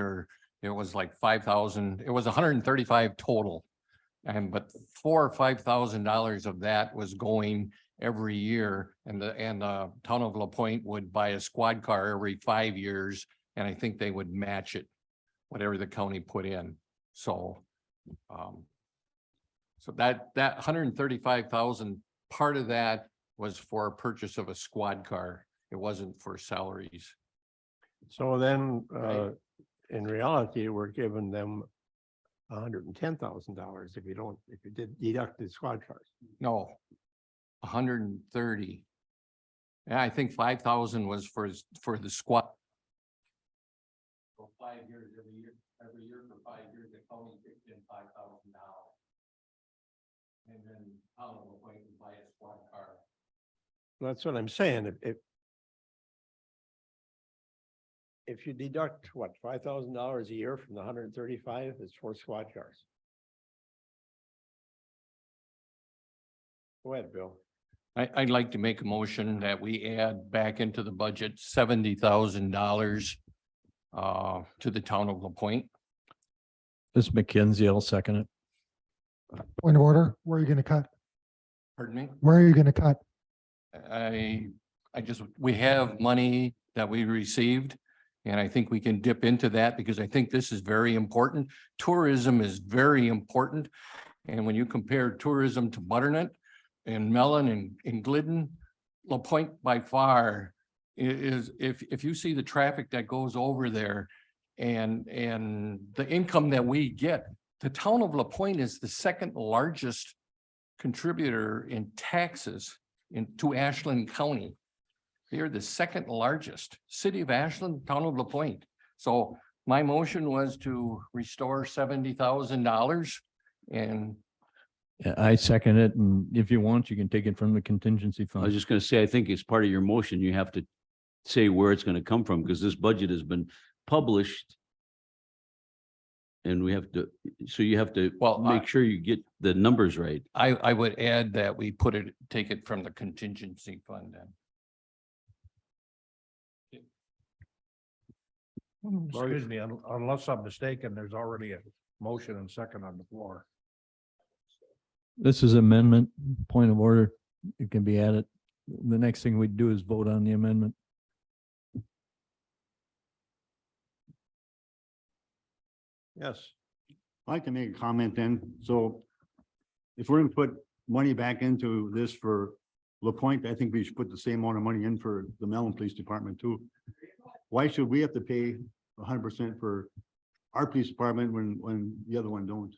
it was like 5,000, it was 135 total. But $4,000 or $5,000 of that was going every year, and the town of LaPointe would buy a squad car every 5 years, and I think they would match it, whatever the county put in. So that 135,000, part of that was for purchase of a squad car. It wasn't for salaries. So then, in reality, we're giving them $110,000 if you did deduct the squad cars. No, 130. Yeah, I think 5,000 was for the squad. For 5 years, every year for 5 years, the county kicked in $5,000. And then town of LaPointe would buy a squad car. That's what I'm saying. If you deduct what, $5,000 a year from the 135, it's 4 squad cars. Go ahead, Bill. I'd like to make a motion that we add back into the budget $70,000 to the town of LaPointe. This McKenzie, I'll second it. Point of order, where are you going to cut? Pardon me? Where are you going to cut? We have money that we received, and I think we can dip into that because I think this is very important. Tourism is very important. And when you compare tourism to Butternut and Mellon and Glidden, LaPointe by far is, if you see the traffic that goes over there and the income that we get, the town of LaPointe is the second largest contributor in taxes to Ashland County. They are the second largest. City of Ashland, town of LaPointe. So my motion was to restore $70,000 and I second it, and if you want, you can take it from the contingency I was fund. just gonna say, I think as part of your motion, you have to say where it's gonna come from, because this budget has been published. And we have to, so you have to Well, make sure you get the numbers right. I would add that we take it from the contingency fund then. Excuse me, unless I'm mistaken, there's already a motion and second on the floor. This is amendment, point of order. It can be added. The next thing we do is vote on the amendment. Yes. I'd like to make a comment then. So if we're gonna put money back into this for LaPointe, I think we should put the same amount of money in for the Mellon Police Department too. Why should we have to pay 100% for our police department when the other one don't?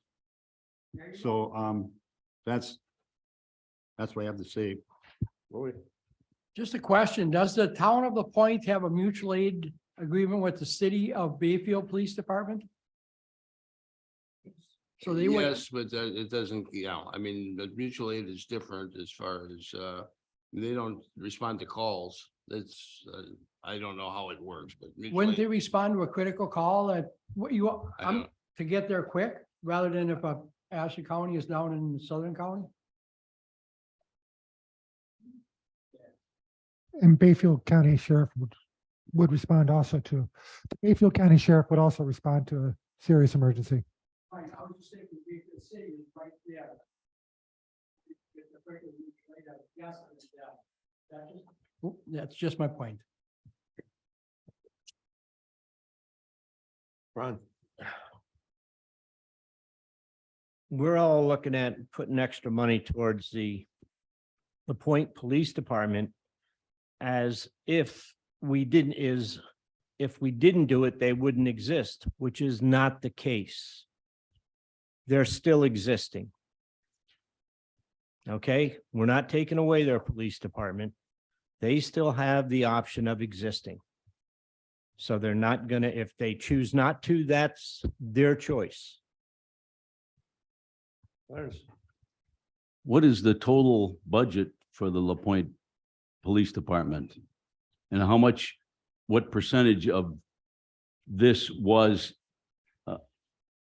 So that's what I have to say. Just a question, does the town of La Pointe have a mutual aid agreement with the city of Bayfield Police Department? So they would, Yes, but it doesn't, I mean, the mutual aid is different as far as, they don't respond to calls. That's, I don't know how it works, but. mutual wouldn't aid- they respond to a critical call that what you, I don't- to get there quick, rather than if Ashley County is down in Southern County? And Bayfield County Sheriff would respond also to, the Bayfield County Sheriff would also respond to a serious emergency. Right, I was just thinking, the city is right there. That's just my point. Ron. We're all looking at putting extra money towards the Point Police Department as if we didn't do it, they wouldn't exist, which is not the case. They're still existing. Okay, we're not taking away their police department. They still have the option of existing. So they're not gonna, if they choose not to, that's their choice. What is the total budget for the LaPointe Police Department? And how much, what percentage of this was,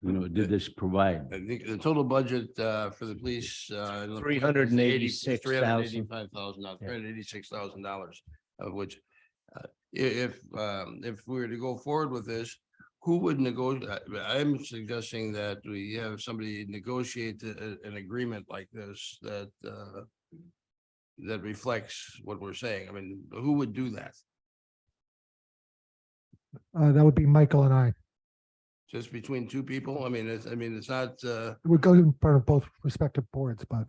did this provide? I think the total budget for the police. $386,000. $386,000, of which if we were to go forward with this, who would negotiate? I'm suggesting that we have somebody negotiate an agreement like this that that reflects what we're saying. I mean, who would do that? That would be Michael and I. Just between two people? I mean, it's not, It would go in front of both respective boards, but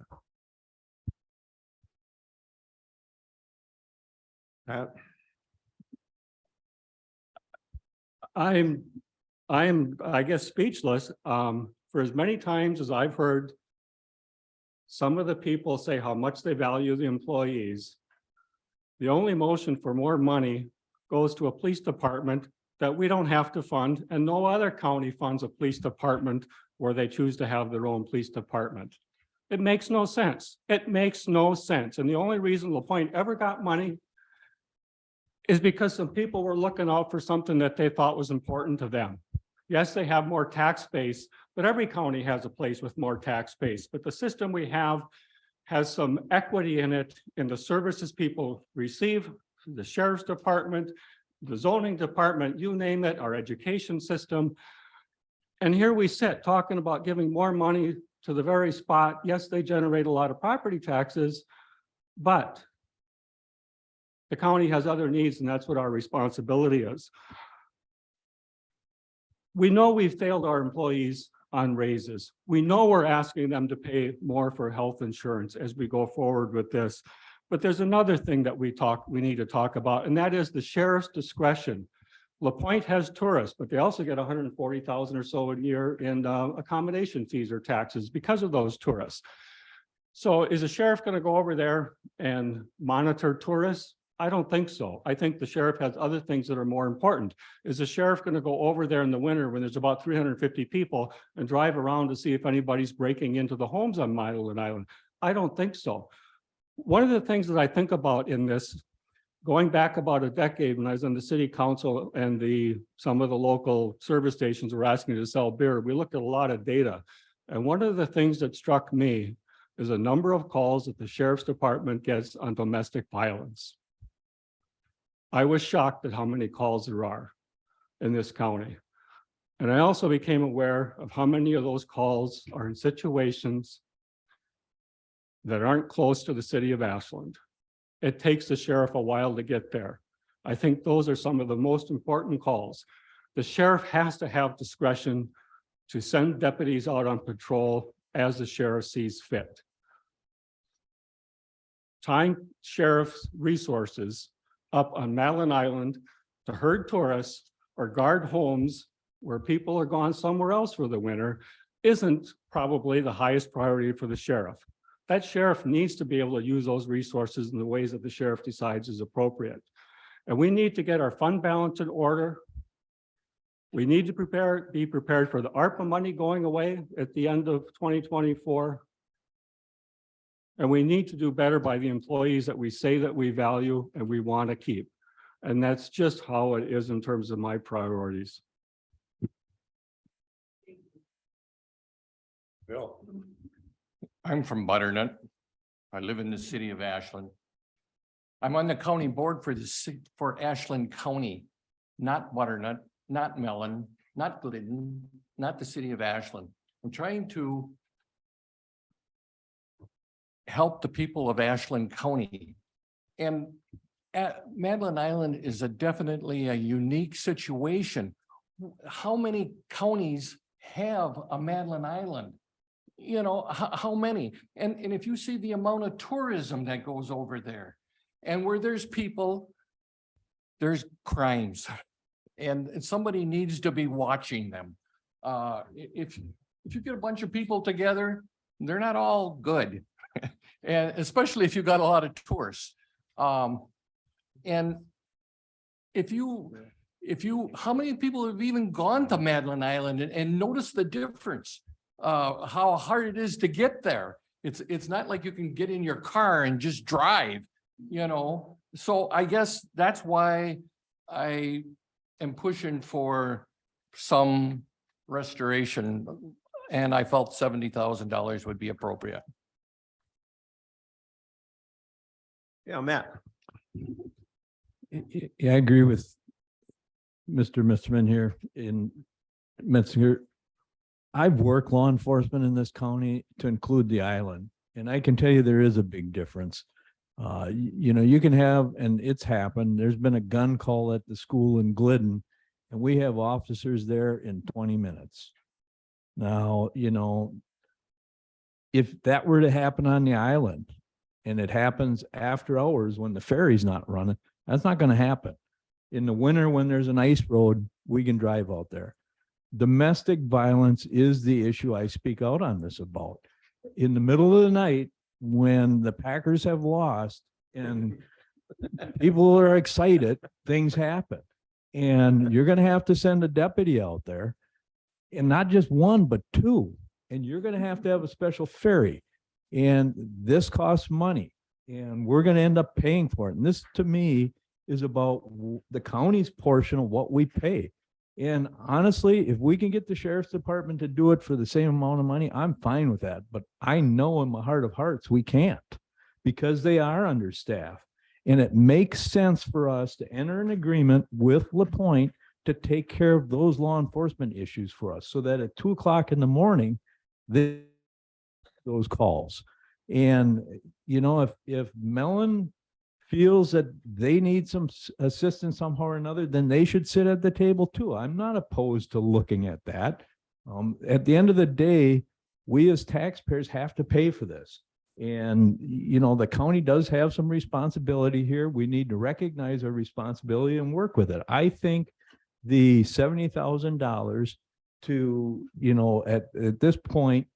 I'm, I guess, speechless. For as many times as I've heard some of the people say how much they value the employees, the only motion for more money goes to a police department that we don't have to fund, and no other county funds a police department where they choose to have their own police department. It makes no sense. It makes no sense. And the only reason LaPointe ever got money is because some people were looking out for something that they thought was important to them. Yes, they have more tax base, but every county has a place with more tax base. But the system we have has some equity in it, in the services people receive, the sheriff's department, the zoning department, you name it, our education system. And here we sit talking about giving more money to the very spot. Yes, they generate a lot of property taxes, but the county has other needs, and that's what our responsibility is. We know we've failed our employees on raises. We know we're asking them to pay more for health insurance as we go forward with this. But there's another thing that we need to talk about, and that is the sheriff's discretion. LaPointe has tourists, but they also get 140,000 or so a year in accommodation fees or taxes because of those tourists. So is the sheriff going to go over there and monitor tourists? I don't think so. I think the sheriff has other things that are more important. Is the sheriff going to go over there in the winter when there's about 350 people and drive around to see if anybody's breaking into the homes on Mylan Island? I don't think so. One of the things that I think about in this, going back about a decade when I was on the city council and some of the local service stations were asking to sell beer, we looked at a lot of data. And one of the things that struck me is a number of calls that the sheriff's department gets on domestic violence. I was shocked at how many calls there are in this county. And I also became aware of how many of those calls are in situations that aren't close to the city of Ashland. It takes the sheriff a while to get there. I think those are some of the most important calls. The sheriff has to have discretion to send deputies out on patrol as the sheriff sees fit. Tying sheriff's resources up on Madeline Island to herd tourists or guard homes where people are gone somewhere else for the winter isn't probably the highest priority for the sheriff. That sheriff needs to be able to use those resources in the ways that the sheriff decides is appropriate. And we need to get our fund balance in order. We need to be prepared for the ARPA money going away at the end of 2024. And we need to do better by the employees that we say that we value and we want to keep. And that's just how it is in terms of my priorities. Bill. I'm from Butternut. I live in the city of Ashland. I'm on the county board for Ashland County, not Butternut, not Mellon, not Glidden, not the city of Ashland. I'm trying to help the people of Ashland County. And Madeline Island is definitely a unique situation. How many counties have a Madeline Island? You know, how many? And if you see the amount of tourism that goes over there, and where there's people, there's crimes. And somebody needs to be watching them. If you get a bunch of people together, they're not all good. And especially if you got a lot of tourists. And how many people have even gone to Madeline Island and noticed the difference? How hard it is to get there. It's not like you can get in your car and just drive, you know? So I guess that's why I am pushing for some restoration, and I felt $70,000 would be appropriate. Yeah, Matt. Yeah, I agree with Mr. Misterman here in Metzinger. I've worked law enforcement in this county to include the island, and I can tell you there is a big difference. You know, you can have, and it's happened, there's been a gun call at the school in Glidden, and we have officers there in 20 minutes. Now, you know, if that were to happen on the island, and it happens after hours when the ferry's not running, that's not going to happen. In the winter, when there's an ice road, we can drive out there. Domestic violence is the issue I speak out on this about. In the middle of the night, when the Packers have lost and people are excited, things happen. And you're going to have to send a deputy out there, and not just one, but two. And you're going to have a special ferry. And this costs money, and we're going to end up paying for it. And this, to me, is about the county's portion of what we pay. And honestly, if we can get the sheriff's department to do it for the same amount of money, I'm fine with that. But I know in my heart of hearts, we can't, because they are understaffed. And it makes sense for us to enter an agreement with LaPointe to take care of those law enforcement issues for us, so that at 2 o'clock in the morning, those calls. And, you know, if Mellon feels that they need some assistance somehow or another, then they should sit at the table too. I'm not opposed to looking at that. At the end of the day, we as taxpayers have to pay for this. And, you know, the county does have some responsibility here. We need to recognize our responsibility and work with it. I think the $70,000 to, you know, at this point,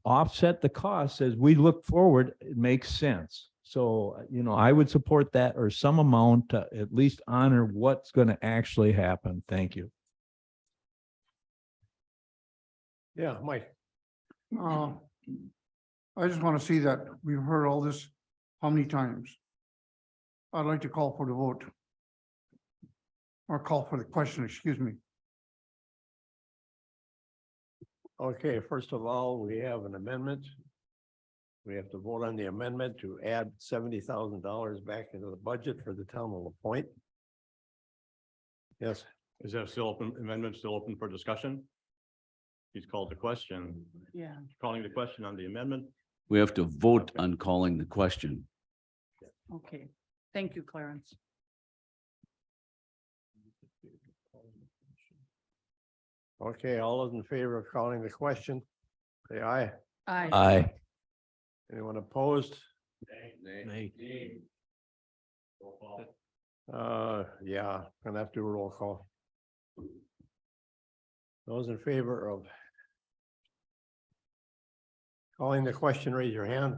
offset the costs as we look forward, it makes sense. So, I would support that or some amount to at least honor what's going to actually happen. Thank you. Yeah, Mike. I just want to see that we've heard all this how many times? I'd like to call for the vote. Or call for the question, excuse me. Okay, first of all, we have an amendment. We have to vote on the amendment to add $70,000 back into the budget for the town of LaPointe. Yes, Is that still open, amendment still open for discussion? He's called the question. Yeah. Calling the question on the amendment. We have to vote on calling the question. Okay. Thank you, Clarence. okay, all those in favor of calling the question, say aye. Aye. Aye. Anyone opposed? Nay. Yeah, gonna have to do a roll call. Those in favor of calling the question, raise your hand.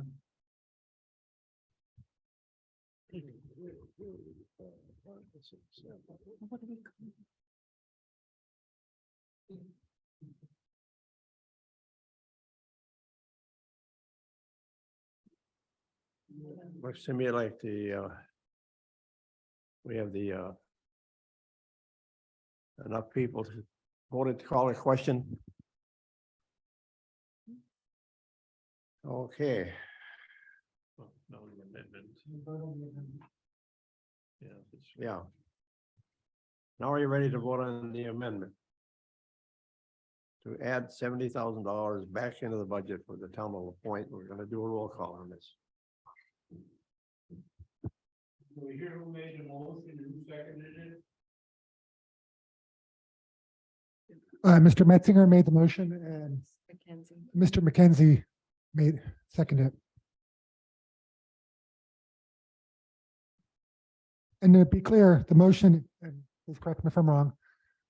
Looks to me like we have enough people to voted to call a question. Okay. No amendment. Yeah. Now are you ready to vote on the amendment? To add $70,000 back into the budget for the town of LaPointe. We're gonna do a roll call on this. We hear who made the motion and who seconded it? Mr. Metzinger made the motion and Mr. McKenzie seconded it. And to be clear, the motion, and please correct me if I'm wrong,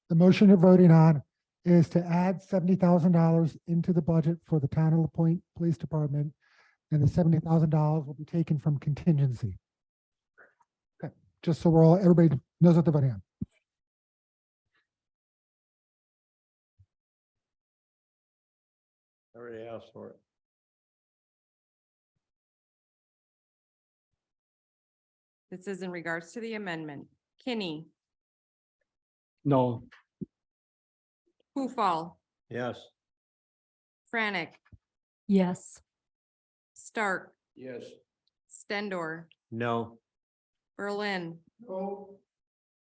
the motion you're voting on is to add $70,000 into the budget for the town of LaPointe Police Department. And the $70,000 will be taken from contingency. Okay, just so everybody knows what they're voting on. I already asked for it. This is in regards to the amendment. Kinney, No, Hufall, Yes. Franek, Yes. Stark, Yes. Stendor, No. Berlin, No.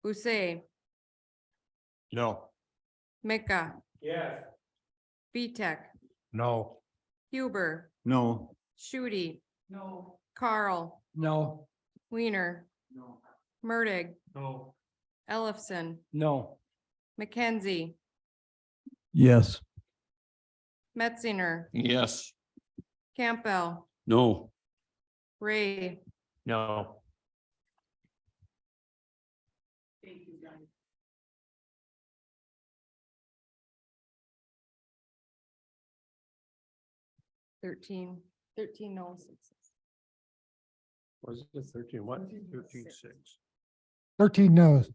Busse, No. Mika, Yes. Vitek, No. Huber, No. Shudi, No. Carl, No. Weiner, No. Murdig, No. Ellefson, No. McKenzie, Yes. Metzinger, Yes. Campbell, No. Ray, No. thirteen no. Was it 13 what? 13-6. 13 no's.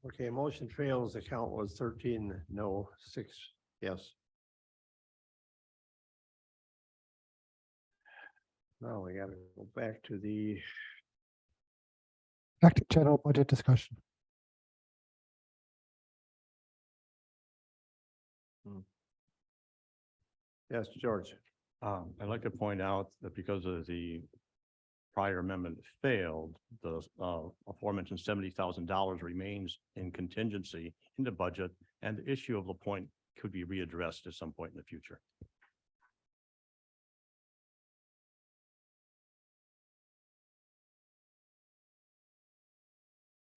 Okay, motion fails. The count was 13 no, 6 yes. Now we gotta go back to the Back to general budget discussion. yes, George. I'd like to point out that because of the prior amendment failed, the aforementioned $70,000 remains in contingency in the budget, and the issue of LaPointe could be readdressed at some point in the future.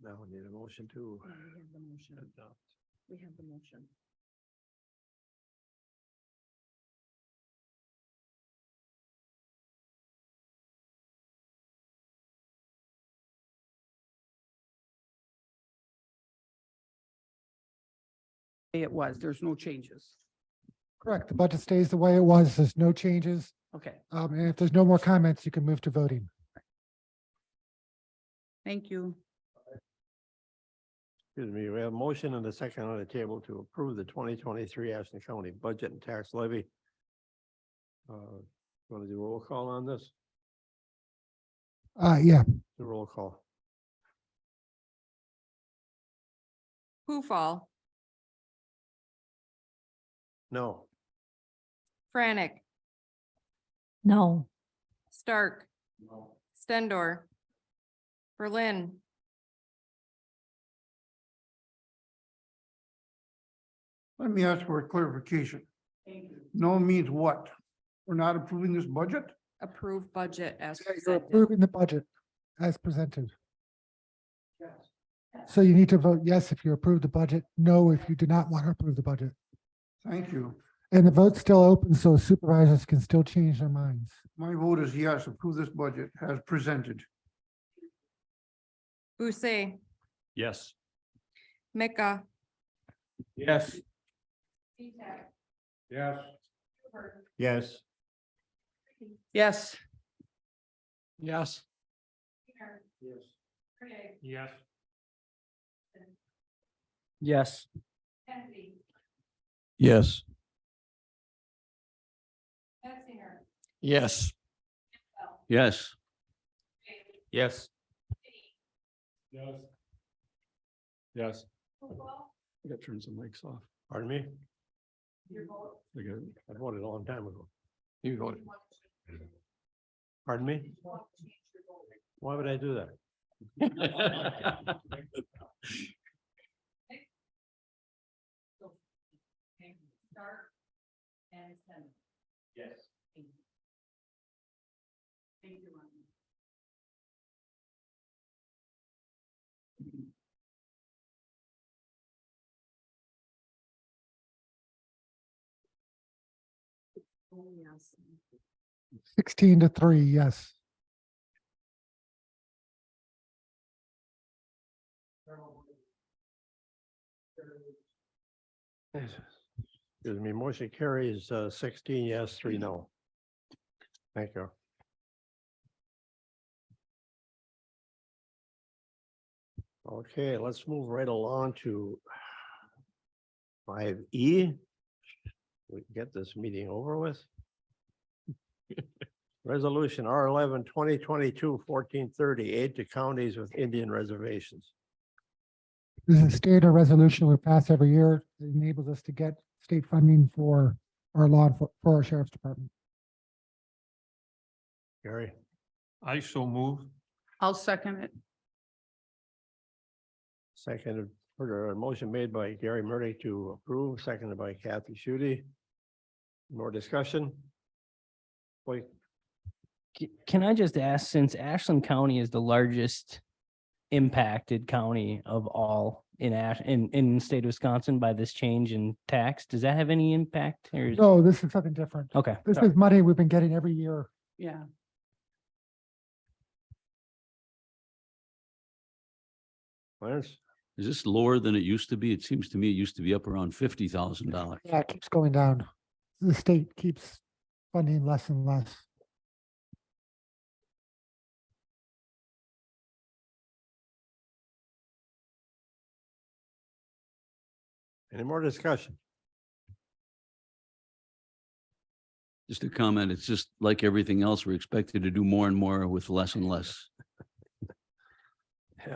Now we need a motion to We have the motion. We have the motion. It was, there's no changes. Correct. The budget stays the way it was. There's no changes. Okay. And if there's no more comments, you can move to voting. Thank you. Excuse me, we have a motion and a second on the table to approve the 2023 Ashland County budget and tax levy. Want to do a roll call on this? Yeah, The roll call. Hufall, No. Frantic, No. Stark. Stendor. Berlin. Let me ask for a clarification. No means what? We're not approving this budget? Approve budget as you're presented. approving the budget as presented. So you need to vote yes if you approve the budget, no if you do not want to approve the budget. Thank you. And the vote's still open, so supervisors can still change their minds. My vote is yes, approve this budget as presented. Busse, Yes. Mika, Yes. Yes. Yes. Yes. Yes. Yes. Yes. Yes. Yes. Yes. Yes. Yes. Yes. I gotta turn some mics off. Pardon me? I got- I voted a long time ago. You voted. Pardon me? Why would I do that? Yes. Oh, yes. 16-3, yes. Excuse me, motion carries 16 yes, 3 no. Thank you. Okay, let's move right along to 5E. We can get this meeting over with. Resolution R11 2022-1430, aid to counties with Indian reservations. This is a standard resolution we pass every year. It enables us to get state funding for our for our sheriff's department. Gary, I so move. I'll second it. seconded, or a motion made by Gary Murray to approve, seconded by Kathy Schutte. More discussion? Wait, Can I just ask, since Ashland County is the largest impacted county of all in in the state of Wisconsin by this change in tax, does that have any impact or? No, this is something different. Okay. This is money we've been getting every year. Yeah. Clarence? Is this lower than it used to be? It seems to me it used to be up around $50,000. Yeah, it keeps going down. The state keeps funding less and less. Any more discussion? Just a comment, it's just like everything else, we're expected to do more and more with less and less.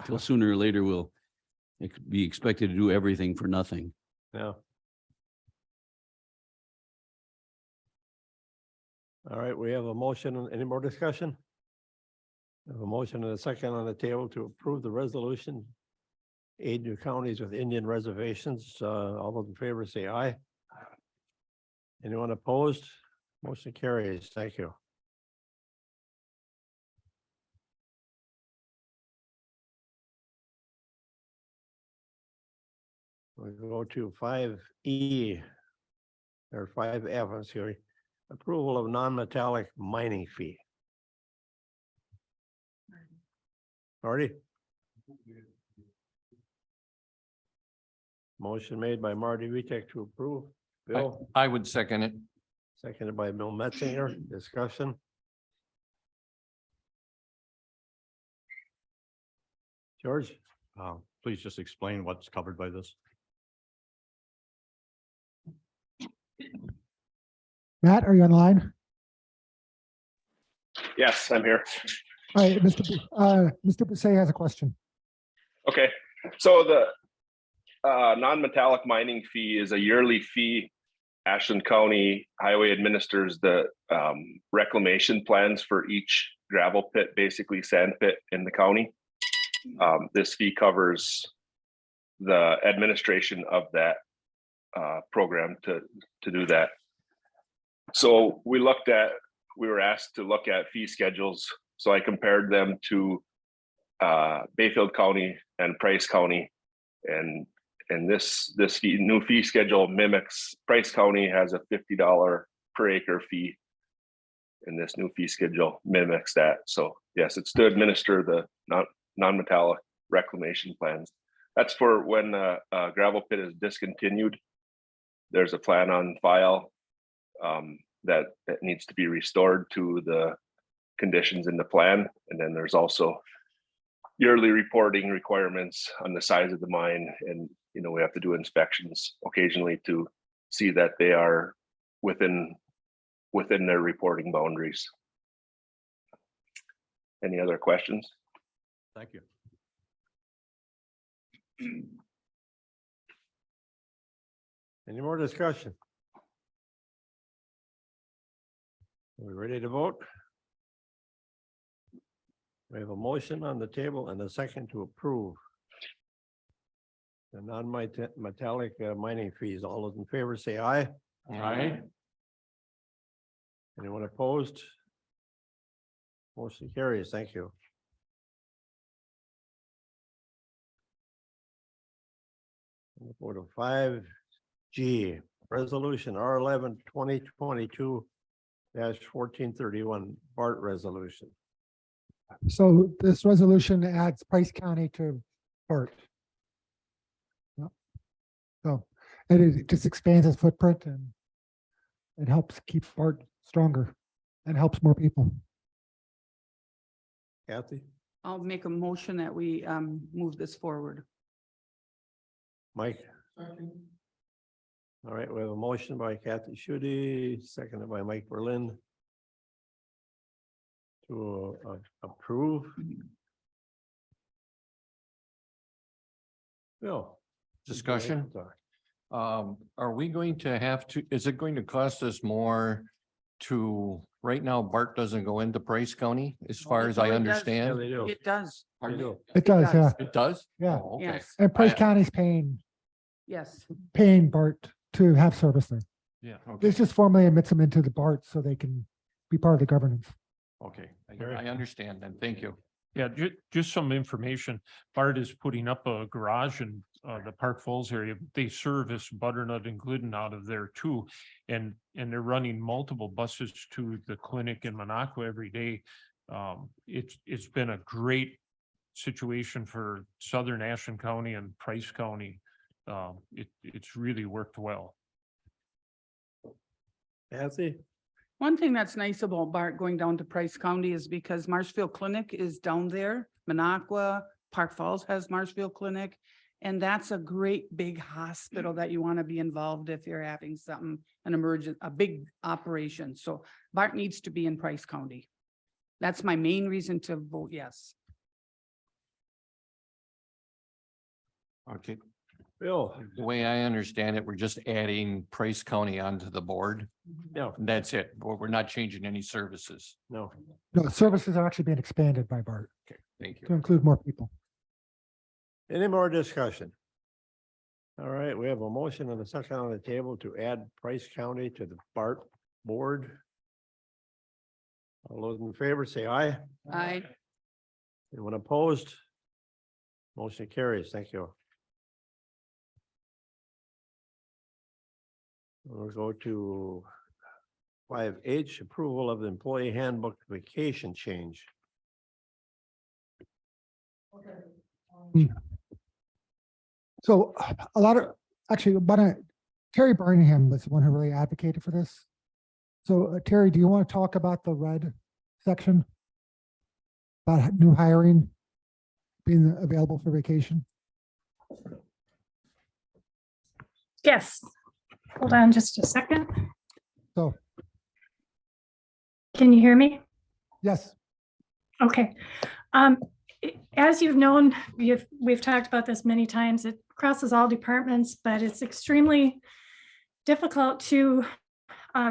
Till sooner or later, we'll be expected to do everything for nothing. Yeah. All right, we have a motion. Any more discussion? We have a motion and a second on the table to approve the resolution. Aid to counties with Indian reservations. All those in favor say aye. Anyone opposed? Motion carries. Thank you. We go to 5E or 5F, I'm sorry. Approval of non-metallic mining fee. Marty? Motion made by Marty Vitek to approve, Bill, I would second it. seconded by Bill Metzinger. Discussion. George? Please just explain what's covered by this. Matt, are you online? Yes, I'm here. All right, Mr. Busse has a question. Okay, so the non-metallic mining fee is a yearly fee. Ashland County Highway administers the reclamation plans for each gravel pit, basically sand pit in the county. This fee covers the administration of that program to do that. So we were asked to look at fee schedules. So I compared them to Bayfield County and Price County. And this new fee schedule mimics Price County has a $50 per acre fee. And this new fee schedule mimics that. So yes, it's to administer the non-metallic reclamation plans. That's for when a gravel pit is discontinued. There's a plan on file that needs to be restored to the conditions in the plan. And then there's also yearly reporting requirements on the size of the mine. And, we have to do inspections occasionally to see that they are within their reporting boundaries. Any other questions? Thank you. Any more discussion? Are we ready to vote? We have a motion on the table and a second to approve the non-metallic mining fees. All those in favor say aye. Aye. Anyone opposed? Motion carries. Thank you. We'll go to 5G, resolution R11-2022-1431, BART resolution. So this resolution adds Price County to BART. Yep. So it just expands its footprint and it helps keep BART stronger and helps more people. Kathy, I'll make a motion that we move this forward. Mike? All right, we have a motion by Kathy Schutte, seconded by Mike Berlin to approve. Bill? Discussion. Are we going to have to, is it going to cost us more to, right now, BART doesn't go into Price County, as far as I it does. understand? They do. It does. They do. It does, yeah. It does? Yeah. Oh, okay. Yes. And Price I- County's paying Yes. BART to have service there. Yeah. Okay, This just formally admits them into the BART so they can be part of the governance. okay. I understand then. Thank you. Yeah, just some information. BART is putting up a garage in the Park Falls area. They service Butternut and Glidden out of there too. And they're running multiple buses to the clinic in Minocqua every day. It's been a great situation for Southern Ashland County and Price County. It's really worked well. Kathy? One thing that's nice about BART going down to Price County is because Marshfield Clinic is down there. Minocqua, Park Falls has Marshfield Clinic. And that's a great big hospital that you want to be involved if you're having something, a big operation. So BART needs to be in Price County. That's my main reason to vote yes. Okay. Bill? The way I understand it, we're just adding Price County onto the board. No, That's it. We're not changing any services. no. No, services are actually being expanded by BART Okay, thank you. to include more people. Any more discussion? All right, we have a motion and a second on the table to add Price County to the BART board. All those in favor say aye. Aye. Anyone opposed? Motion carries. Thank you. We'll go to 5H, approval of the employee handbook vacation change. So a lot of, actually, about Terry Birmingham was the one who really advocated for this. So Terry, do you want to talk about the red section? About new hiring being available for vacation? Yes. Hold on just a second. So, Can you hear me? yes, Okay. As you've known, we've talked about this many times. It crosses all departments, but it's extremely difficult to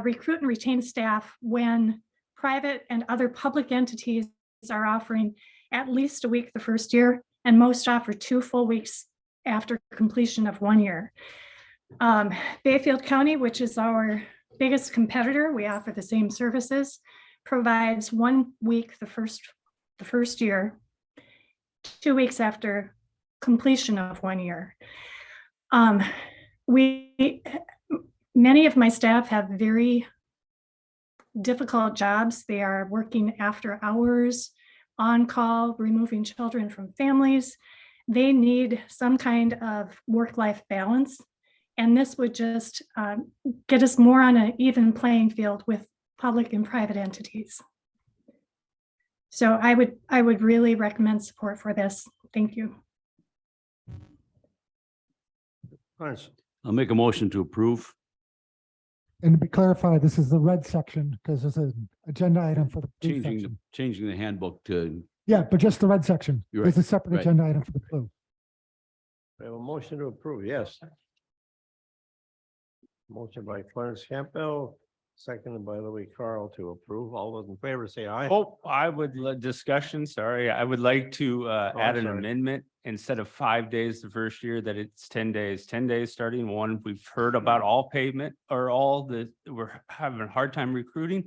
recruit and retain staff when private and other public entities are offering at least a week the first year, and most offer 2 full weeks after completion of 1 year. Bayfield County, which is our biggest competitor, we offer the same services, provides 1 week the first year, 2 weeks after completion of 1 year. Many of my staff have very difficult jobs. They are working after hours, on call, removing children from families. They need some kind of work-life balance. And this would just get us more on an even playing field with public and private entities. So I would really recommend support for this. Thank you. Clarence, I'll make a motion to approve. and to be clarified, this is the red section because there's an agenda item for the blue section. Changing the handbook to, Yeah, but just the red section. You're There's right, a separate right. agenda item for the blue. we have a motion to approve, yes. Motion by Clarence Campbell, seconded by Louis Carl to approve. All those in favor say aye. Oh, I would, discussion, sorry, I would like to add an sorry. amendment instead of 5 days the first year, that it's 10 days, 10 days starting one. We've heard about all pavement or all the, we're having a hard time recruiting.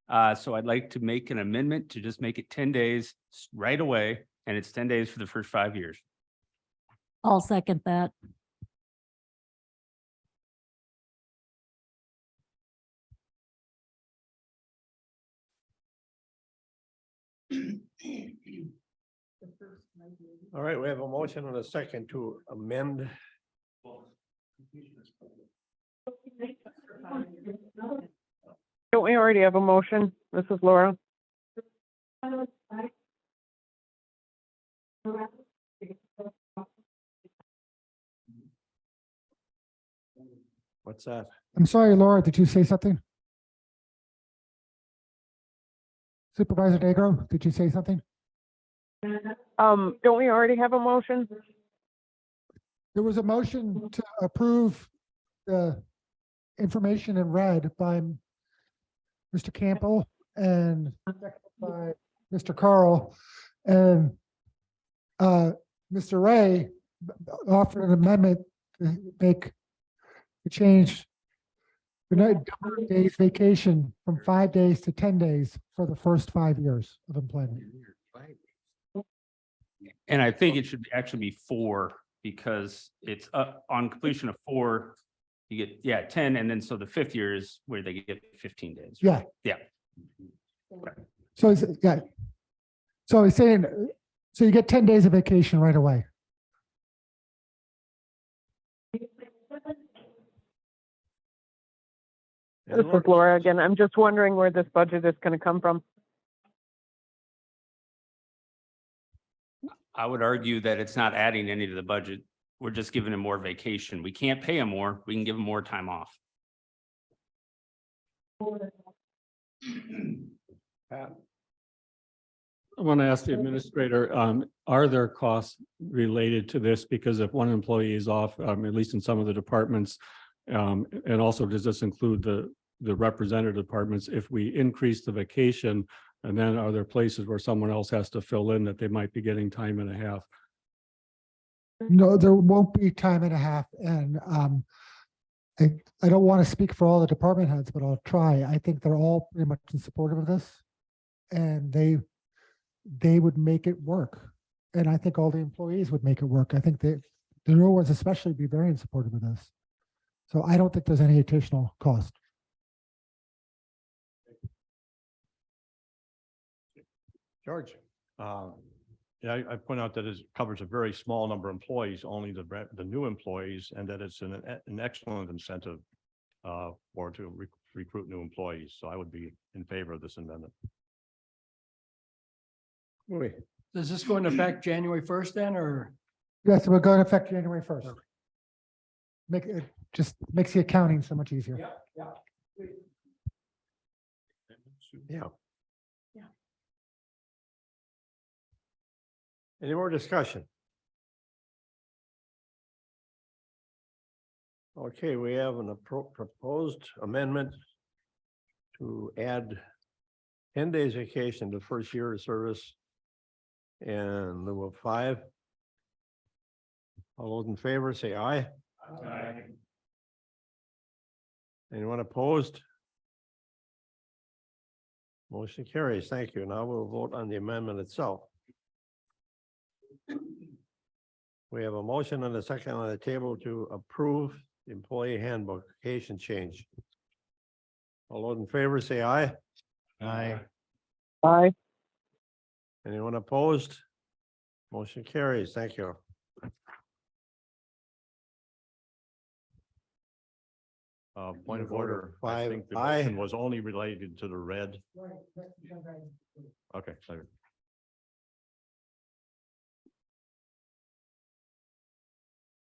So I'd like to make an amendment to just make it 10 days right away, and it's 10 days for the first 5 years. I'll second that. All right, we have a motion and a second to amend. Don't we already have a motion? This is Laura. What's that? I'm sorry, Laura, did you say something? Supervisor Dagro, did you say something? Don't we already have a motion? There was a motion to approve the information in red by Mr. Campbell and by Mr. Carl. And Mr. Ray offered an amendment to make the change the number of days vacation from 5 days to 10 days for the first 5 years of employment. And I think it should actually be 4, because it's on completion of 4, you get, 10, and then so the 5th year is where they get 15 days. Yeah. Yeah. So yeah. So he's saying, so you get 10 days of vacation right away. This is Laura again. I'm just wondering where this budget is going to come from. I would argue that it's not adding any to the budget. We're just giving them more vacation. We can't pay them more. We can give them more time off. Pat? I want to ask the administrator, are there costs related to this? Because if one employee is off, at least in some of the departments, and also does this include the representative departments, if we increase the vacation, and then are there places where someone else has to fill in that they might be getting time and a half? No, there won't be time and a half. And I don't want to speak for all the department heads, but I'll try. I think they're all pretty much in support of this. And they would make it work. And I think all the employees would make it work. I think the new ones especially be very in support of this. So I don't think there's any additional cost. George? I point out that it covers a very small number of employees, only the new employees, and that it's an excellent incentive for to recruit new employees. So I would be in favor of this amendment. Does this go into effect January first then, or? Yes, we're going to affect January 1st. Make it, just makes the accounting so much easier. Yeah. Yeah. Any more discussion? Okay, we have an proposed amendment to add 10 days vacation to first year of service in lieu of 5. All those in favor, say aye. Aye. Anyone opposed? Motion carries. Thank you. Now we'll vote on the amendment itself. We have a motion and a second on the table to approve the employee handbook vacation change. All those in favor, say aye. Aye. Aye. Anyone opposed? Motion carries. Thank you. Point of order. I Five, think the aye. motion was only related to the red. Okay, sorry.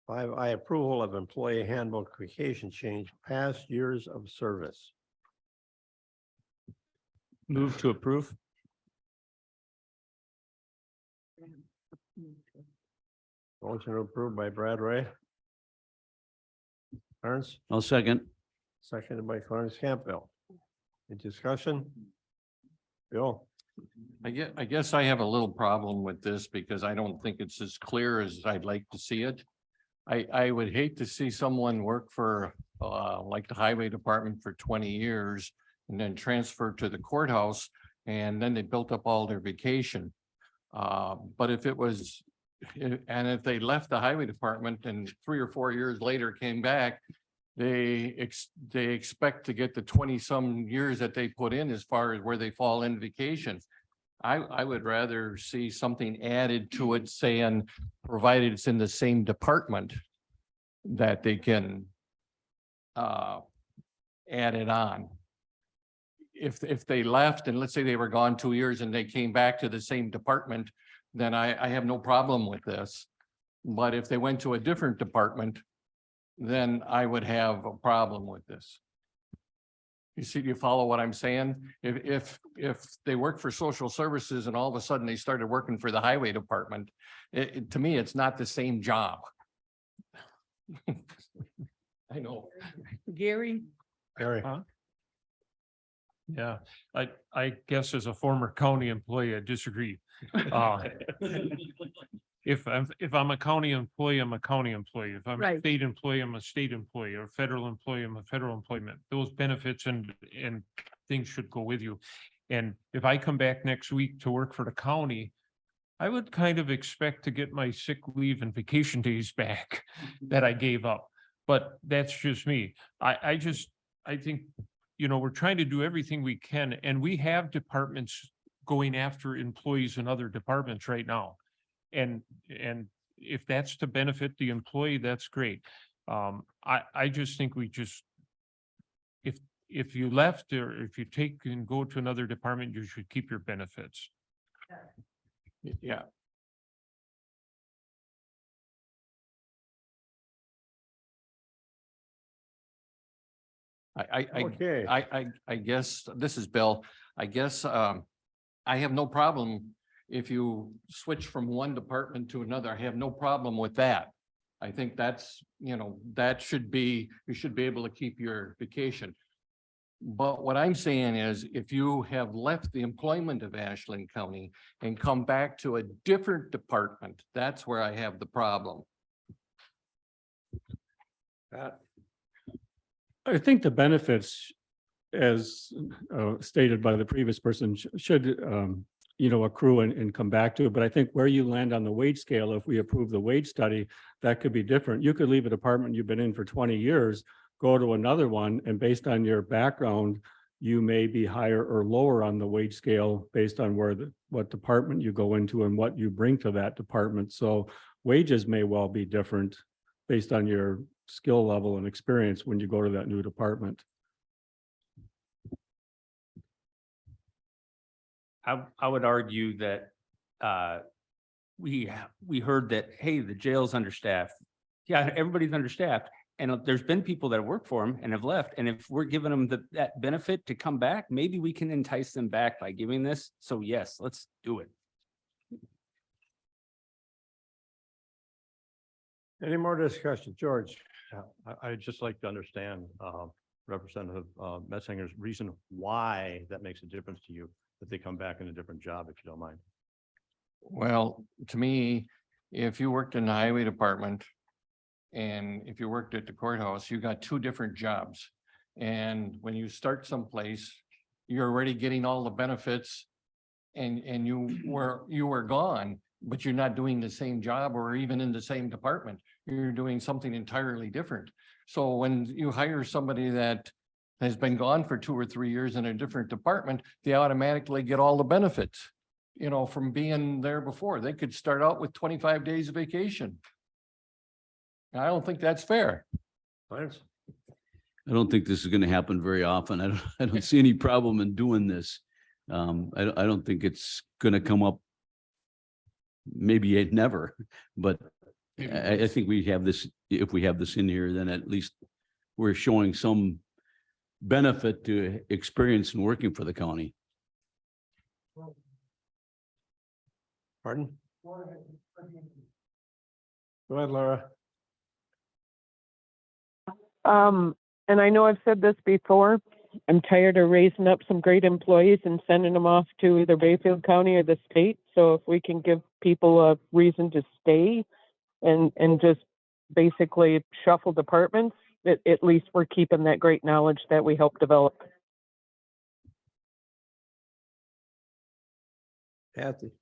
5, I approval of employee handbook vacation change, past years of service. Move to approve. Motion approved by Brad Ray. Clarence, I'll second. seconded by Clarence Campbell. Any discussion? Bill? I guess I have a little problem with this because I don't think it's as clear as I'd like to see it. I would hate to see someone work for, like the highway department for 20 years and then transfer to the courthouse and then they built up all their vacation. But if it was, and if they left the highway department and 3 or 4 years later came back, they expect to get the 20-some years that they put in as far as where they fall in vacation. I would rather see something added to it saying, provided it's in the same department, that they can add it on. If they left and let's say they were gone 2 years and they came back to the same department, then I have no problem with this. But if they went to a different department, then I would have a problem with this. You see, do you follow what I'm saying? If they work for social services and all of a sudden they started working for the highway department, to me, it's not the same job. I know. Gary? Gary? Yeah, I guess as a former county employee, I disagree. If I'm a county employee, I'm a county employee. If I'm a Right. state employee, I'm a state employee, or federal employee, I'm a federal employment. Those benefits and things should go with you. And if I come back next week to work for the county, I would kind of expect to get my sick leave and vacation days back that I gave up. But that's just me. I think, we're trying to do everything we can, and we have departments going after employees in other departments right now. And if that's to benefit the employee, that's great. I just think if you left or if you take and go to another department, you should keep your benefits. Yeah. Okay. I guess, this is Bill, I guess, I have no problem if you switch from one department to another. I have no problem with that. I think that's, that should be, you should be able to keep your vacation. But what I'm saying is, if you have left the employment of Ashland County and come back to a different department, that's where I have the problem. I think the benefits, as stated by the previous person, should, accrue and come back to it. But I think where you land on the wage scale, if we approve the wage study, that could be different. You could leave a department you've been in for 20 years, go to another one, and based on your background, you may be higher or lower on the wage scale based on what department you go into and what you bring to that department. So wages may well be different based on your skill level and experience when you go to that new department. I would argue that we heard that, hey, the jail's understaffed. Yeah, everybody's understaffed. And there's been people that work for them and have left. And if we're giving them that benefit to come back, maybe we can entice them back by giving this. So yes, let's do it. Any more discussion? George? I'd just like to understand Representative Metzinger's reason why that makes a difference to you, that they come back in a different job, if you don't mind. Well, to me, if you worked in the highway department and if you worked at the courthouse, you got two different jobs. And when you start someplace, you're already getting all the benefits and you were gone, but you're not doing the same job or even in the same department. You're doing something entirely different. So when you hire somebody that has been gone for 2 or 3 years in a different department, they automatically get all the benefits, you know, from being there before. They could start out with 25 days of vacation. I don't think that's fair. Lance? I don't think this is going to happen very often. I don't see any problem in doing this. I don't think it's going to come up. Maybe it never, but I think we have this, if we have this in here, then at least we're showing some benefit to experience in working for the county. Pardon? Go ahead, Laura. And I know I've said this before, I'm tired of raising up some great employees and sending them off to either Bayfield County or the state. So if we can give people a reason to stay and just basically shuffle departments, at least we're keeping that great knowledge that we helped develop. Kathy?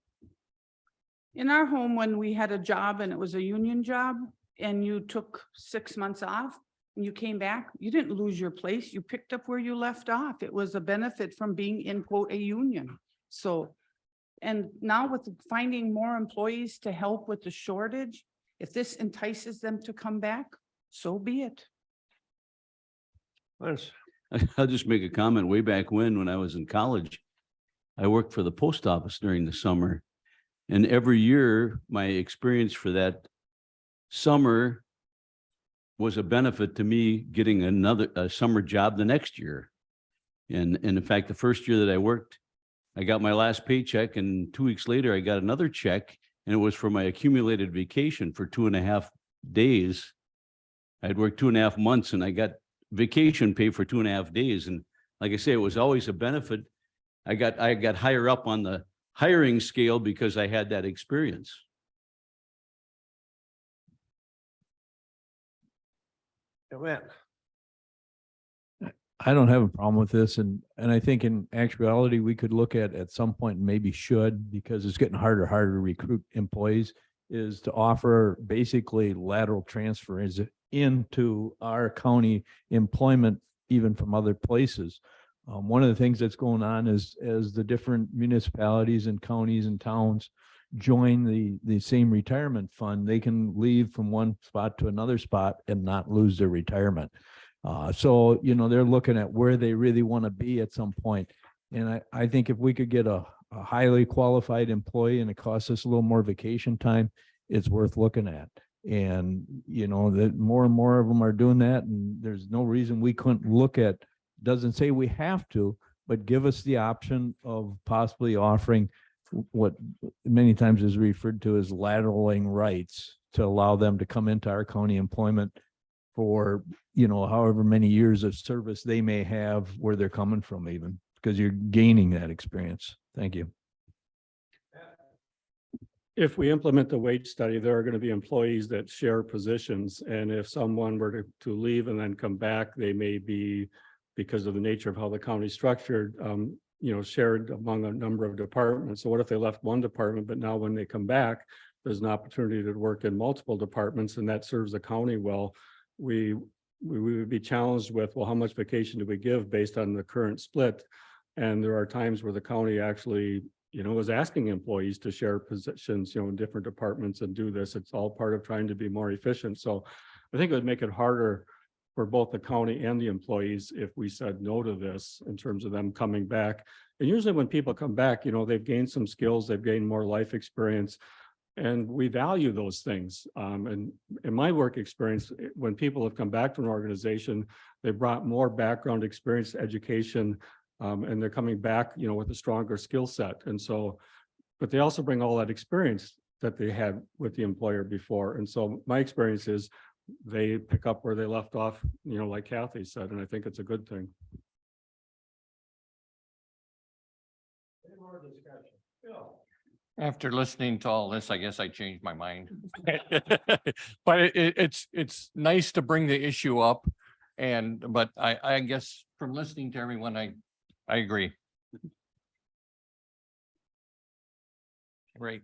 In our home, when we had a job and it was a union job and you took 6 months off and you came back, you didn't lose your place. You picked up where you left off. It was a benefit from being in quote a union. So, and now with finding more employees to help with the shortage, if this entices them to come back, so be it. Lance? I'll just make a comment. Way back when I was in college, I worked for the post office during the summer. And every year, my experience for that summer was a benefit to me getting a summer job the next year. And in fact, the first year that I worked, I got my last paycheck, and 2 weeks later, I got another check, and it was for my accumulated vacation for 2.5 days. I'd worked 2.5 months and I got vacation pay for 2.5 days. And like I say, it was always a benefit. I got higher up on the hiring scale because I had that experience. Matt? I don't have a problem with this, and I think in actuality, we could look at some point, and maybe should, because it's getting harder to recruit employees, is to offer basically lateral transfers into our county employment, even from other places. One of the things that's going on is as the different municipalities and counties and towns join the same retirement fund, they can leave from one spot to another spot and not lose their retirement. So, you know, they're looking at where they really want to be at some point. And I think if we could get a highly qualified employee and it costs us a little more vacation time, it's worth looking at. And, you know, that more and more of them are doing that. And there's no reason we couldn't look at, doesn't say we have to, but give us the option of possibly offering what many times is referred to as lateraling rights to allow them to come into our county employment for, you know, however many years of service they may have where they're coming from, even because you're gaining that experience. Thank you. If we implement the wage study, there are going to be employees that share positions. And if someone were to leave and then come back, they may be, because of the nature of how the county is structured, you know, shared among a number of departments. So what if they left one department, but now when they come back, there's an opportunity to work in multiple departments, and that serves the county well. We we would be challenged with, well, how much vacation do we give based on the current split? And there are times where the county actually, is asking employees to share positions, in different departments and do this. It's all part of trying to be more efficient. So I think it would make it harder for both the county and the employees if we said no to this in terms of them coming back. And usually when people come back, they've gained some skills, they've gained more life experience. And we value those things. And in my work experience, when people have come back to an organization, they brought more background experience, education, and they're coming back, with a stronger skill set. And so, but they also bring all that experience that they had with the employer before. And so my experience is they pick up where they left off, like Kathy said, and I think it's a good thing. Any more discussion? Bill? After listening to all this, I guess I changed my mind. But it's nice to bring the issue up but I guess from listening to everyone, I agree. Right.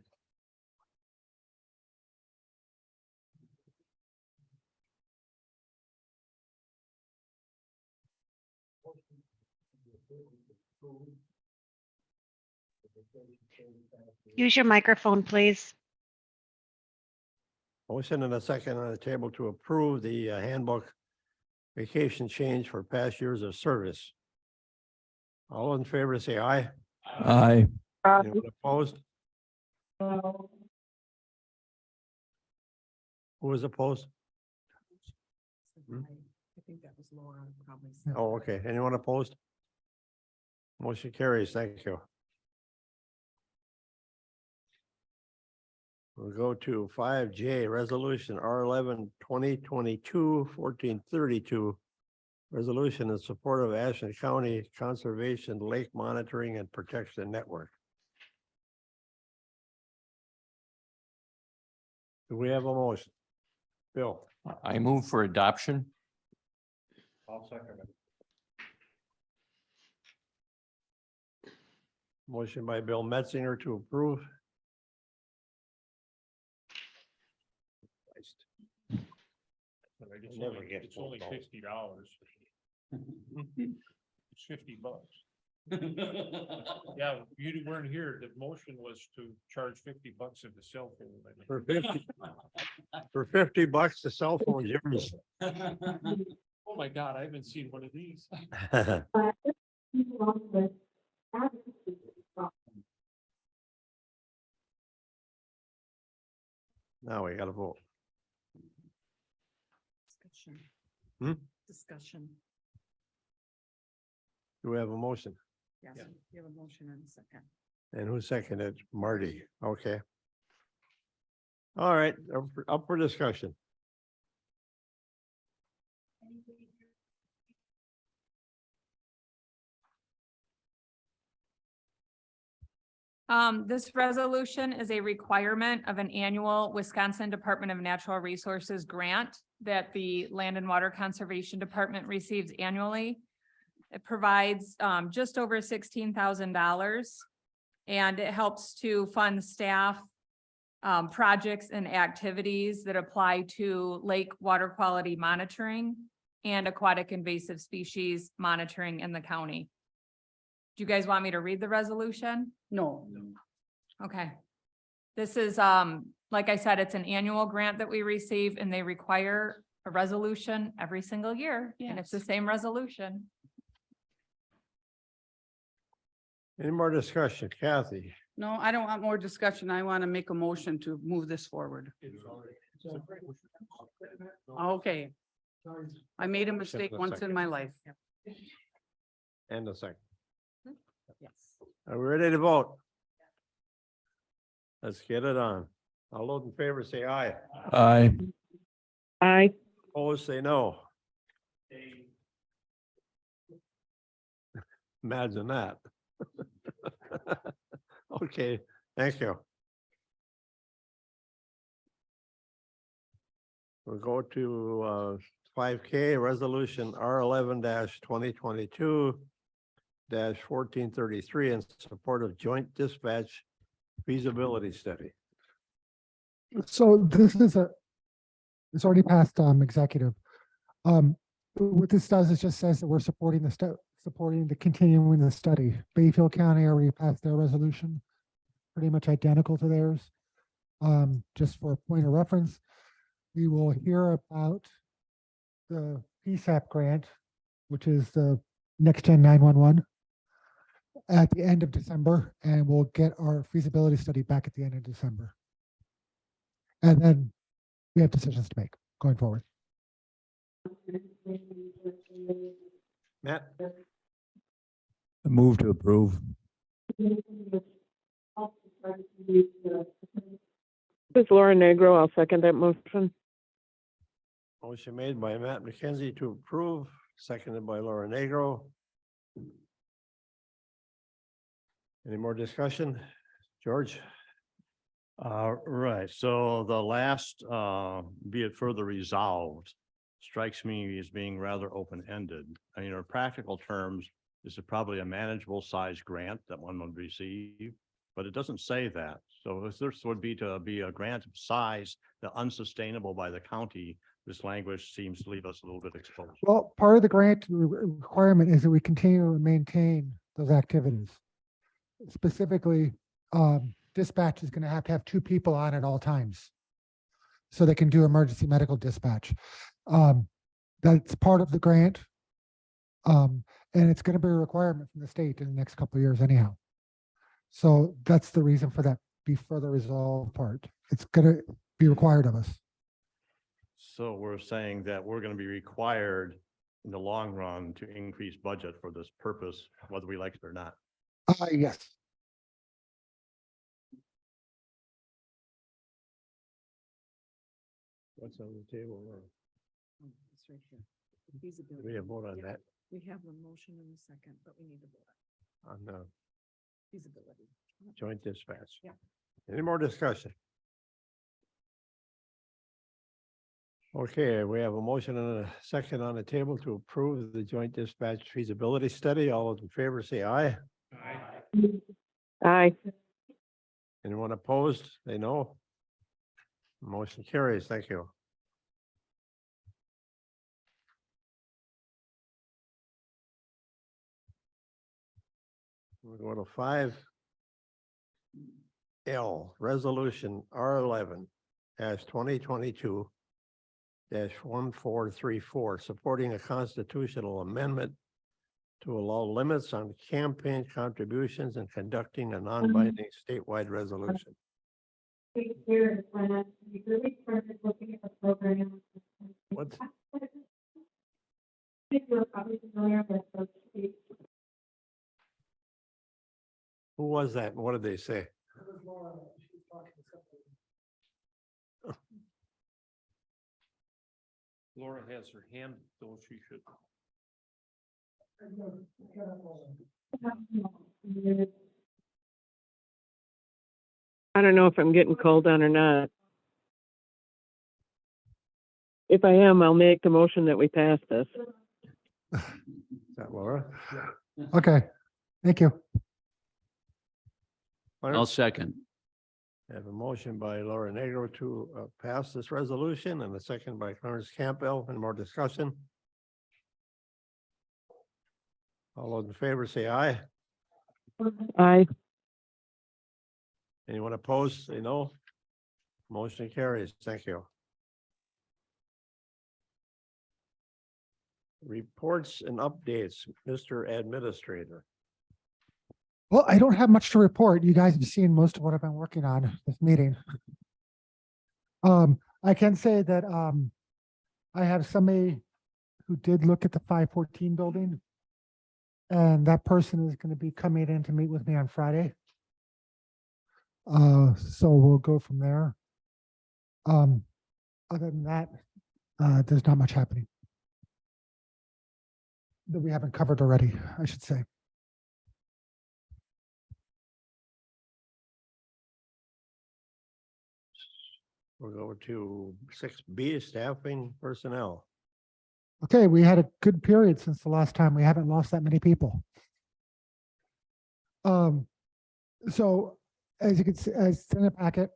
Use your microphone, please. Motion and a second on the table to approve the handbook vacation change for past years of service. All in favor, say aye. Aye. Anyone opposed? Who was opposed? I think that was Laura, probably. Oh, okay. Anyone opposed? Motion carries. Thank you. We'll go to 5J, Resolution R11-2022-1432. Resolution in support of Ashland County Conservation Lake Monitoring and Protection Network. Do we have a motion? Bill? I move for adoption. I'll second it. Motion by Bill Metzinger to approve. Never get It's only phone calls. $50. It's $50. Yeah, you weren't here. The motion was to charge $50 of the cell phone. For 50, for $50, the cell phone's yours. Oh my God, I haven't seen one of these. Now we gotta vote. Discussion. Hmm? Discussion. Do we have a motion? Yes, you have a motion in a second. And who seconded? Marty. Okay. All right, up for discussion. This resolution is a requirement of an annual Wisconsin Department of Natural Resources grant that the Land and Water Conservation Department receives annually. It provides just over $16,000 and it helps to fund staff projects and activities that apply to lake water quality monitoring and aquatic invasive species monitoring in the county. Do you guys want me to read the resolution? No. Okay. This is, like I said, it's an annual grant that we receive and they require a resolution every single year. And it's the same resolution. Any more discussion? Kathy? No, I don't want more discussion. I want to make a motion to move this forward. Okay. I made a mistake once in my life. And a second. Yes. Are we ready to vote? Let's get it on. All those in favor say aye. Aye. Aye. Opposed, say no. Imagine that. Okay, thank you. We'll go to 5K Resolution R11-2022-1433 in support of joint dispatch feasibility study. So this is it's already passed executive. what this does is just says that we're supporting continuing the study. Bayfield County already passed their resolution, pretty much identical to theirs. Just for a point of reference, we will hear about the PSAP grant, which is the Next Gen 911, at the end of December, and we'll get our feasibility study back at the end of December. And then we have decisions to make going forward. Matt, Move to approve. This is Laura Negro. I'll second that motion. motion made by Matt McKenzie to approve, seconded by Laura Negro. Any more discussion? George? Right, so the last, be it further resolved, strikes me as being rather open-ended. I mean, in practical terms, this is probably a manageable size grant that one would receive, but it doesn't say that. So if this would be to be a grant of size that unsustainable by the county, this language seems to leave us a little bit exposed. Well, part of the grant requirement is that we continue to maintain those activities. Specifically, dispatch is going to have 2 people on at all times, so they can do emergency medical dispatch. That's part of the grant. And it's going to be a requirement from the state in the next couple of years anyhow. So that's the reason for that be further resolved part. It's going to be required of us. So we're saying that we're going to be required in the long run to increase budget for this purpose, whether we like it or not. Yes. What's on the table now? It's right here. Feasibility. We have vote on Yep. that, We have a motion and a second, but we need to vote on on the feasibility. joint dispatch. Yeah. Any more discussion? Okay, we have a motion and a second on the table to approve the joint dispatch feasibility study. All those in favor say aye. Aye. Anyone opposed? Say no. Motion carries. Thank you. We'll go to 5L, resolution R11 2022 1434, supporting a constitutional amendment to allow limits on campaign contributions and conducting a non-binding statewide resolution. What? Who was that? and What did they say? Laura has her hand, though she should. I don't know if I'm getting called on or not. If I am, I'll make the motion that we pass this. Is that Laura? Okay, thank you. I'll second. I have a motion by Laura Negro to pass this resolution and a second by Clarence Campbell. Any more discussion? All those in favor say aye. Aye. Anyone opposed, say no. Motion carries. Thank you. Reports and updates, Mr. Administrator. Well, I don't have much to report. You guys have seen most of what I've been working on this meeting. I can say that I have somebody who did look at the 514 building, and that person is going to be coming in to meet with me on Friday. So we'll go from there. Other than that, there's not much happening that we haven't covered already, I should say. We'll go to 6B, staffing personnel. Okay, we had a good period since the last time. We haven't lost that many people. So as you can see, as in the packet,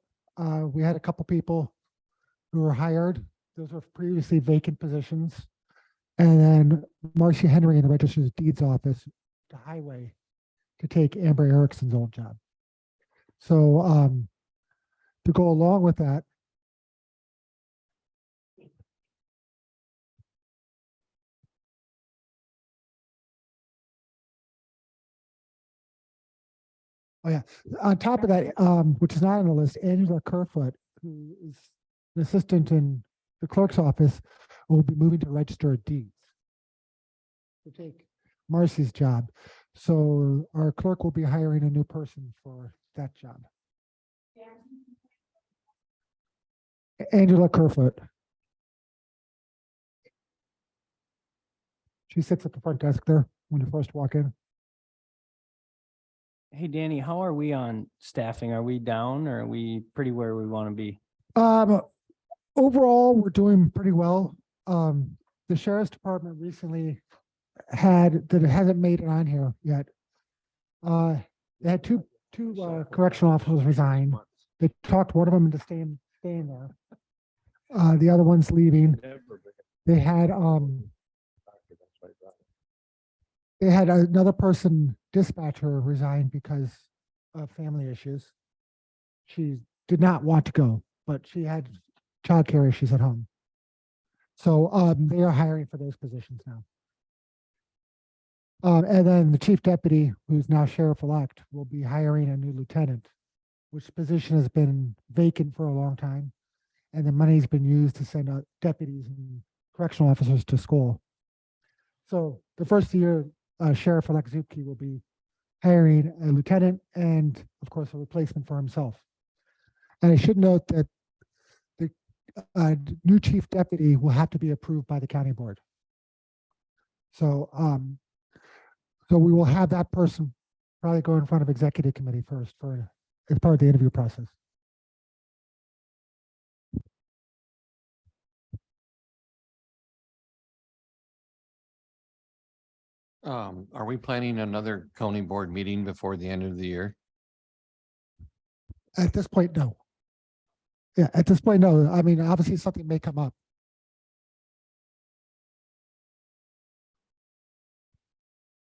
we had a couple people who were hired. Those were previously vacant positions. And then Marcy Henry in the Register of Deeds office, the highway, to take Amber Erickson's old job. So to go along with that, oh yeah, on top of that, which is not on the list, Angela Kerfoot, who is an assistant in the clerk's office, will be moving to Register of Deeds to take Marcy's job. So our clerk will be hiring a new person for that job. Angela Kerfoot. She sits at the front desk there when you first walk in. Hey, Danny, how are we on staffing? Are we down or are we pretty where we want to be? Overall, we're doing pretty well. The sheriff's department recently had, that it hasn't made it on here yet. They had two correctional officers resign. They talked one of them into staying there. The other one's leaving. They had another person, dispatcher, resign because of family issues. She did not want to go, but she had childcare issues at home. So they are hiring for those positions now. And then the chief deputy, who's now sheriff-elect, will be hiring a new lieutenant, which position has been vacant for a long time. And the money's been used to send out deputies and correctional officers to school. So the first year, Sheriff-elect Zupke will be hiring a lieutenant and, of course, a replacement for himself. And I should note that the new chief deputy will have to be approved by the county board. So, so we will have that person probably go in front of executive committee first for as part of the interview process. Are we planning another county board meeting before the end of the year? At this point, no. Yeah, at this point, no. I mean, obviously something may come up.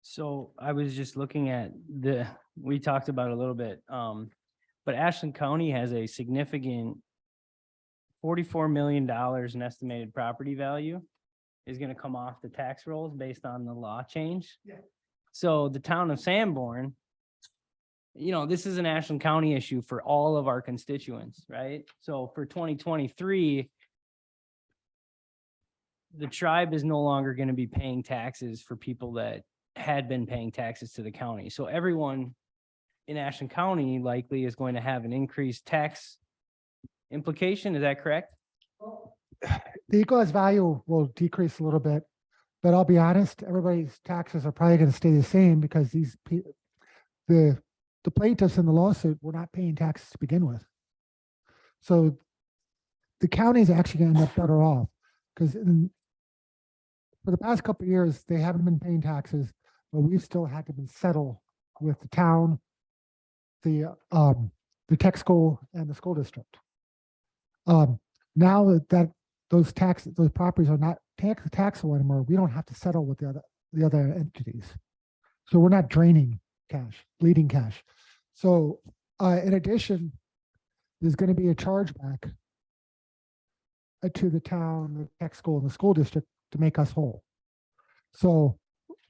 So I was just looking at we talked about it a little bit, but Ashland County has a significant $44 million in estimated property value is going to come off the tax rolls based on the law change. Yeah. So the town of Sanborn, this is an Ashland County issue for all of our constituents, right? So for 2023, the tribe is no longer going to be paying taxes for people that had been paying taxes to the county. So everyone in Ashland County likely is going to have an increased tax implication. Is that correct? The equalized value will decrease a little bit, but I'll be honest, everybody's taxes are probably going to stay the same because the plaintiffs in the lawsuit were not paying taxes to begin with. So the county is actually going to end up better off because for the past couple of years, they haven't been paying taxes, but we've still had to settle with the town, the tech school and the school district. Now that those properties are not taxable anymore, we don't have to settle with the other entities. So we're not draining cash, bleeding cash. So in addition, there's going to be a chargeback to the town, the tech school, and the school district to make us whole. So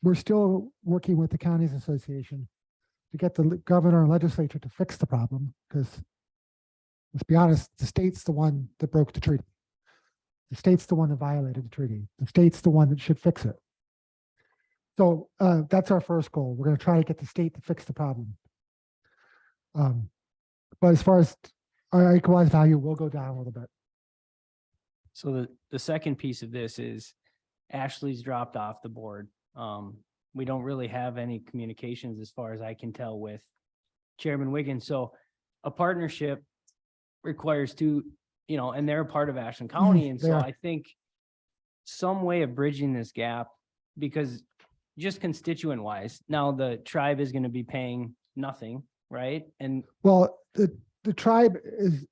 we're still working with the counties association to get the governor and legislature to fix the problem, because let's be honest, the state's the one that broke the treaty. The state's the one that violated the treaty. The state's the one that should fix it. So that's our first goal. We're going to try to get the state to fix the problem. But as far as our equalized value will go down a little bit. So the second piece of this is Ashley's dropped off the board. We don't really have any communications as far as I can tell with Chairman Wiggins. So a partnership requires two, and they're a part of Ashland County. And they so are. I think some way of bridging this gap, because just constituent wise, now the tribe is going to be paying nothing, right? And Well, the tribe is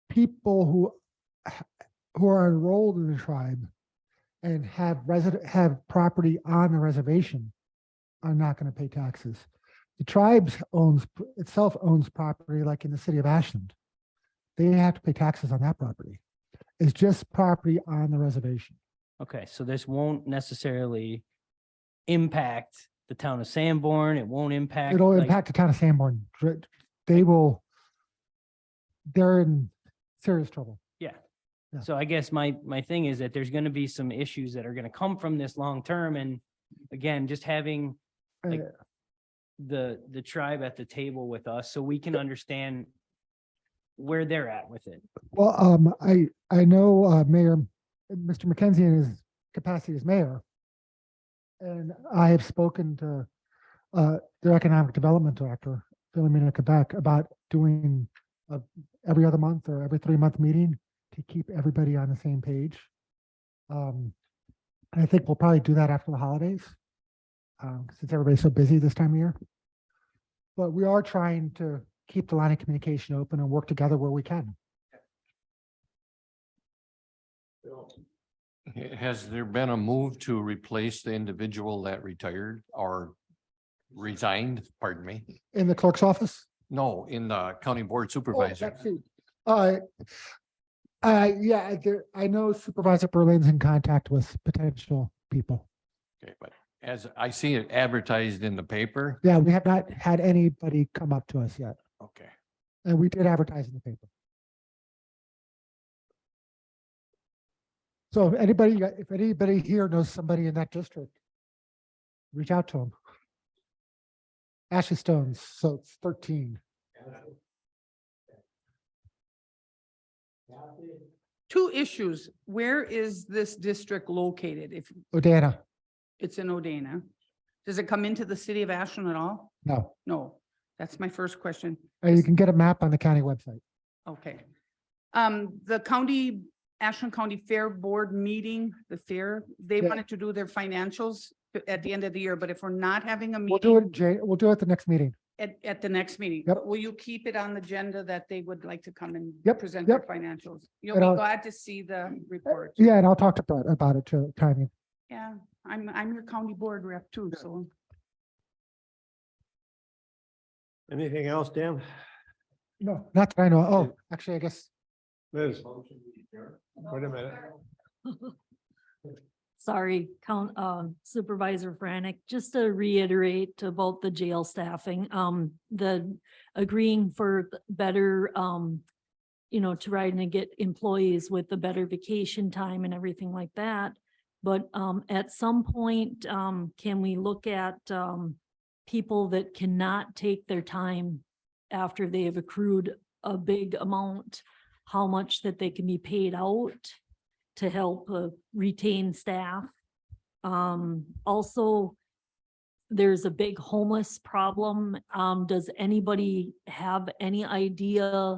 people who are enrolled in the tribe and have property on the reservation are not going to pay taxes. The tribes itself owns property like in the city of Ashland. They have to pay taxes on that property. It's just property on the reservation. Okay, so this won't necessarily impact the town of Sanborn. It won't impact. It'll like- impact the town of Sanborn. They're in serious trouble. Yeah. Yeah. So I guess my thing is that there's gonna be some issues that are gonna come from this long term, and again, just having like Uh, the tribe at the table with us so we can understand where they're at with it. Well, I know Mayor, Mr. McKenzie in his capacity as mayor. And I have spoken to their economic development director, Philomena Quebec, about doing every other month or every 3-month meeting to keep everybody on the same page. And I think we'll probably do that after the holidays, since everybody's so busy this time of year. But we are trying to keep the line of communication open and work together where we can. Has there been a move to replace the individual that retired or resigned, pardon me? In the clerk's office? No, in the county board Oh, supervisor. that seat. Yeah, I know Supervisor Berlin's in contact with potential people. Okay, but as I see it advertised in the paper, Yeah, we have not had anybody come up to us yet, okay. and we did advertise in the paper. So if anybody here knows somebody in that district, reach out to them. Ashley Stones, so it's 13. Two issues. Where is this district located? If Odana, it's in Odana, does it come into the city of Ashland at all? no. No, that's my first question. You can get a map on the county website. Okay. The Ashland County Fair Board meeting, the fair, they Yeah. wanted to do their financials at the end of the year, but if we're not having a We'll do meeting we'll do it at the next meeting. at the next meeting, Yep. but will you keep it on the agenda that they would like to come and Yep, present their yep. financials? You'll And be I'll- glad to see the report. Yeah, and I'll talk to Brett about it to timing. Yeah, I'm your county board rep too, so. Anything else, Dan? No, not that I know. Oh, actually, I guess. Liz? Wait a minute. Sorry, Supervisor Franek, just to reiterate about the jail staffing, the agreeing for better, trying to get employees with the better vacation time and everything like that. But, at some point, can we look at, people that cannot take their time after they have accrued a big amount, how much that they can be paid out to help retain staff. Also, there's a big homeless problem. Does anybody have any idea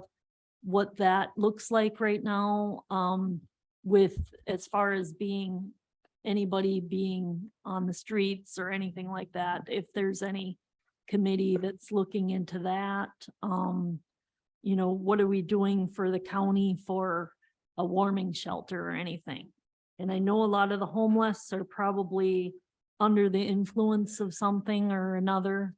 what that looks like right now? With, as far as anybody being on the streets or anything like that, if there's any committee that's looking into that. What are we doing for the county for a warming shelter or anything? And I know a lot of the homeless are probably under the influence of something or another.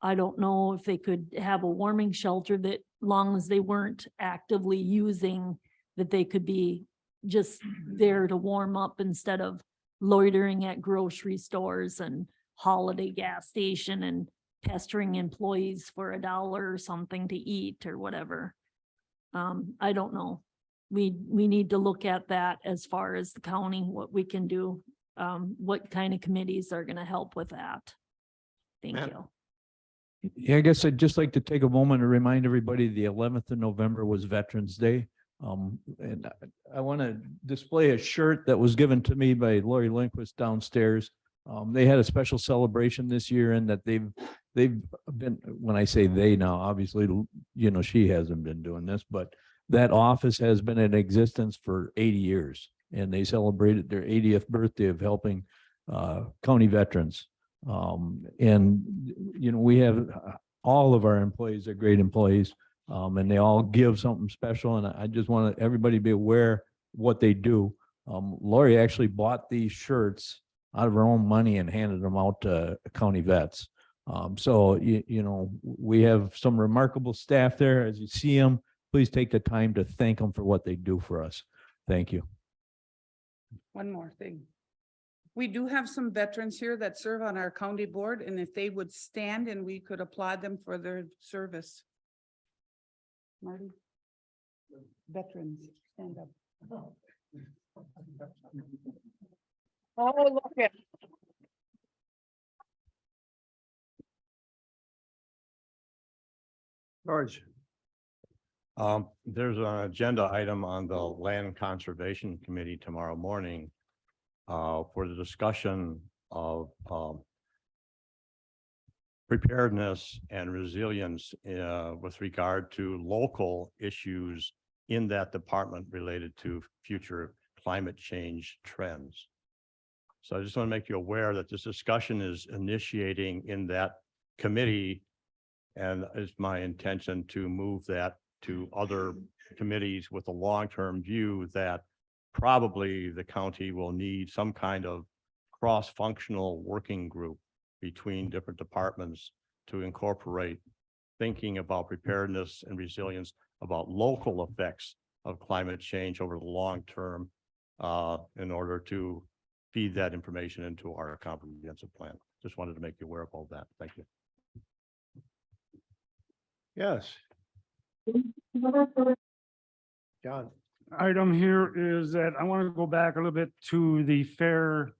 I don't know if they could have a warming shelter that, long as they weren't actively using, that they could be just there to warm up instead of loitering at grocery stores and holiday gas station and pestering employees for $1 or something to eat or whatever. I don't know. We need to look at that as far as the county, what we can do, what kind of committees are gonna help with that. Thank Matt? you. Yeah, I guess I'd just like to take a moment to remind everybody the 11th of November was Veterans Day. And I want to display a shirt that was given to me by Lori Lindquist downstairs. They had a special celebration this year, and that they've been, when I say they now, obviously, she hasn't been doing this, but that office has been in existence for 80 years, and they celebrated their 80th birthday of helping county veterans. We have all of our employees are great employees, and they all give something special. And I just want everybody to be aware what they do. Lori actually bought these shirts out of her own money and handed them out to county vets. So you know, we have some remarkable staff there. As you see them, please take the time to thank them for what they do for us. Thank you. One more thing. We do have some veterans here that serve on our county board, and if they would stand and we could applaud them for their service. Marty? Veterans, stand up. Oh, look at. George. There's an agenda item on the Land Conservation Committee tomorrow morning for the discussion of preparedness and resilience with regard to local issues in that department related to future climate change trends. So I just want to make you aware that this discussion is initiating in that committee, and it's my intention to move that to other committees with a long-term view that probably the county will need some kind of cross-functional working group between different departments to incorporate thinking about preparedness and resilience, about local effects of climate change over the long term in order to feed that information into our comprehensive plan. Just wanted to make you aware of all that. Thank you. Yes. John. Item here is that I want to go back a little bit to the fair.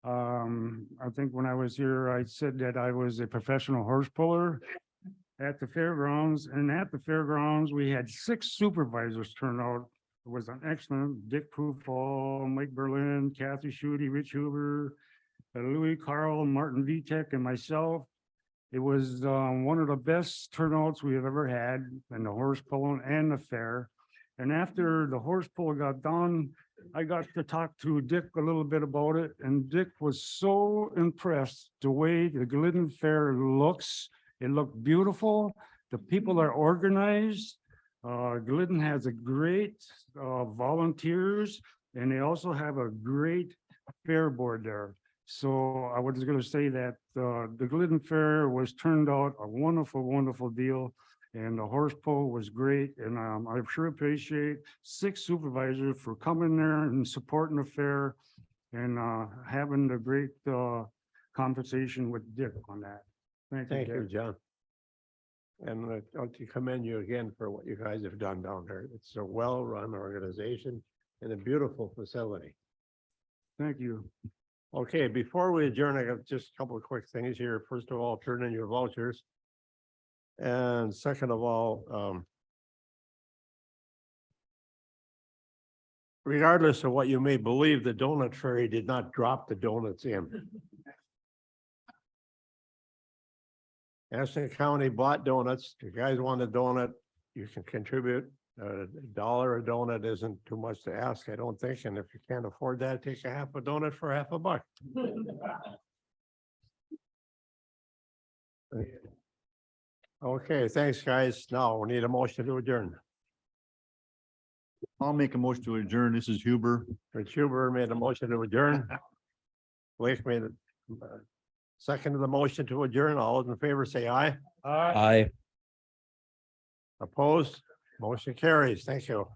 I think when I was here, I said that I was a professional horse puller at the fairgrounds, and at the fairgrounds, we had 6 supervisors turn out. It was an excellent Dick Prufall, Mike Berlin, Kathy Schutte, Rich Huber, Louis Carl, Martin Vitek, and myself. It was one of the best turnouts we have ever had in the horse pulling and the fair. And after the horse pull got done, I got to talk to Dick a little bit about it, and Dick was so impressed the way the Glidden Fair looks. It looked beautiful. The people are organized. Glidden has a great volunteers, and they also have a great fair board there. So I was going to say that the Glidden Fair was turned out a wonderful, wonderful deal. And the horse pull was great. And I sure appreciate 6 supervisors for coming there and supporting the fair and having the great conversation with Dick on that. Thank you, John. And I want to commend you again for what you guys have done down there. It's a well-run organization and a beautiful facility. Thank you. Okay, before we adjourn, I got just a couple of quick things here. First of all, turn in your vouchers. And second of all, regardless of what you may believe, the donut fairy did not drop the donuts in. Ashland County bought donuts. If you guys want a donut, you can contribute. $1 a donut isn't too much to ask, I don't think. And if you can't afford that, take a half a donut for half a buck. Okay, thanks, guys. Now we need a motion to adjourn. I'll make a motion to adjourn. This is Huber. Rich Huber made a motion to adjourn. Blake made a second of the motion to adjourn. All those in favor say aye. Aye. Opposed? Motion carries. Thank you.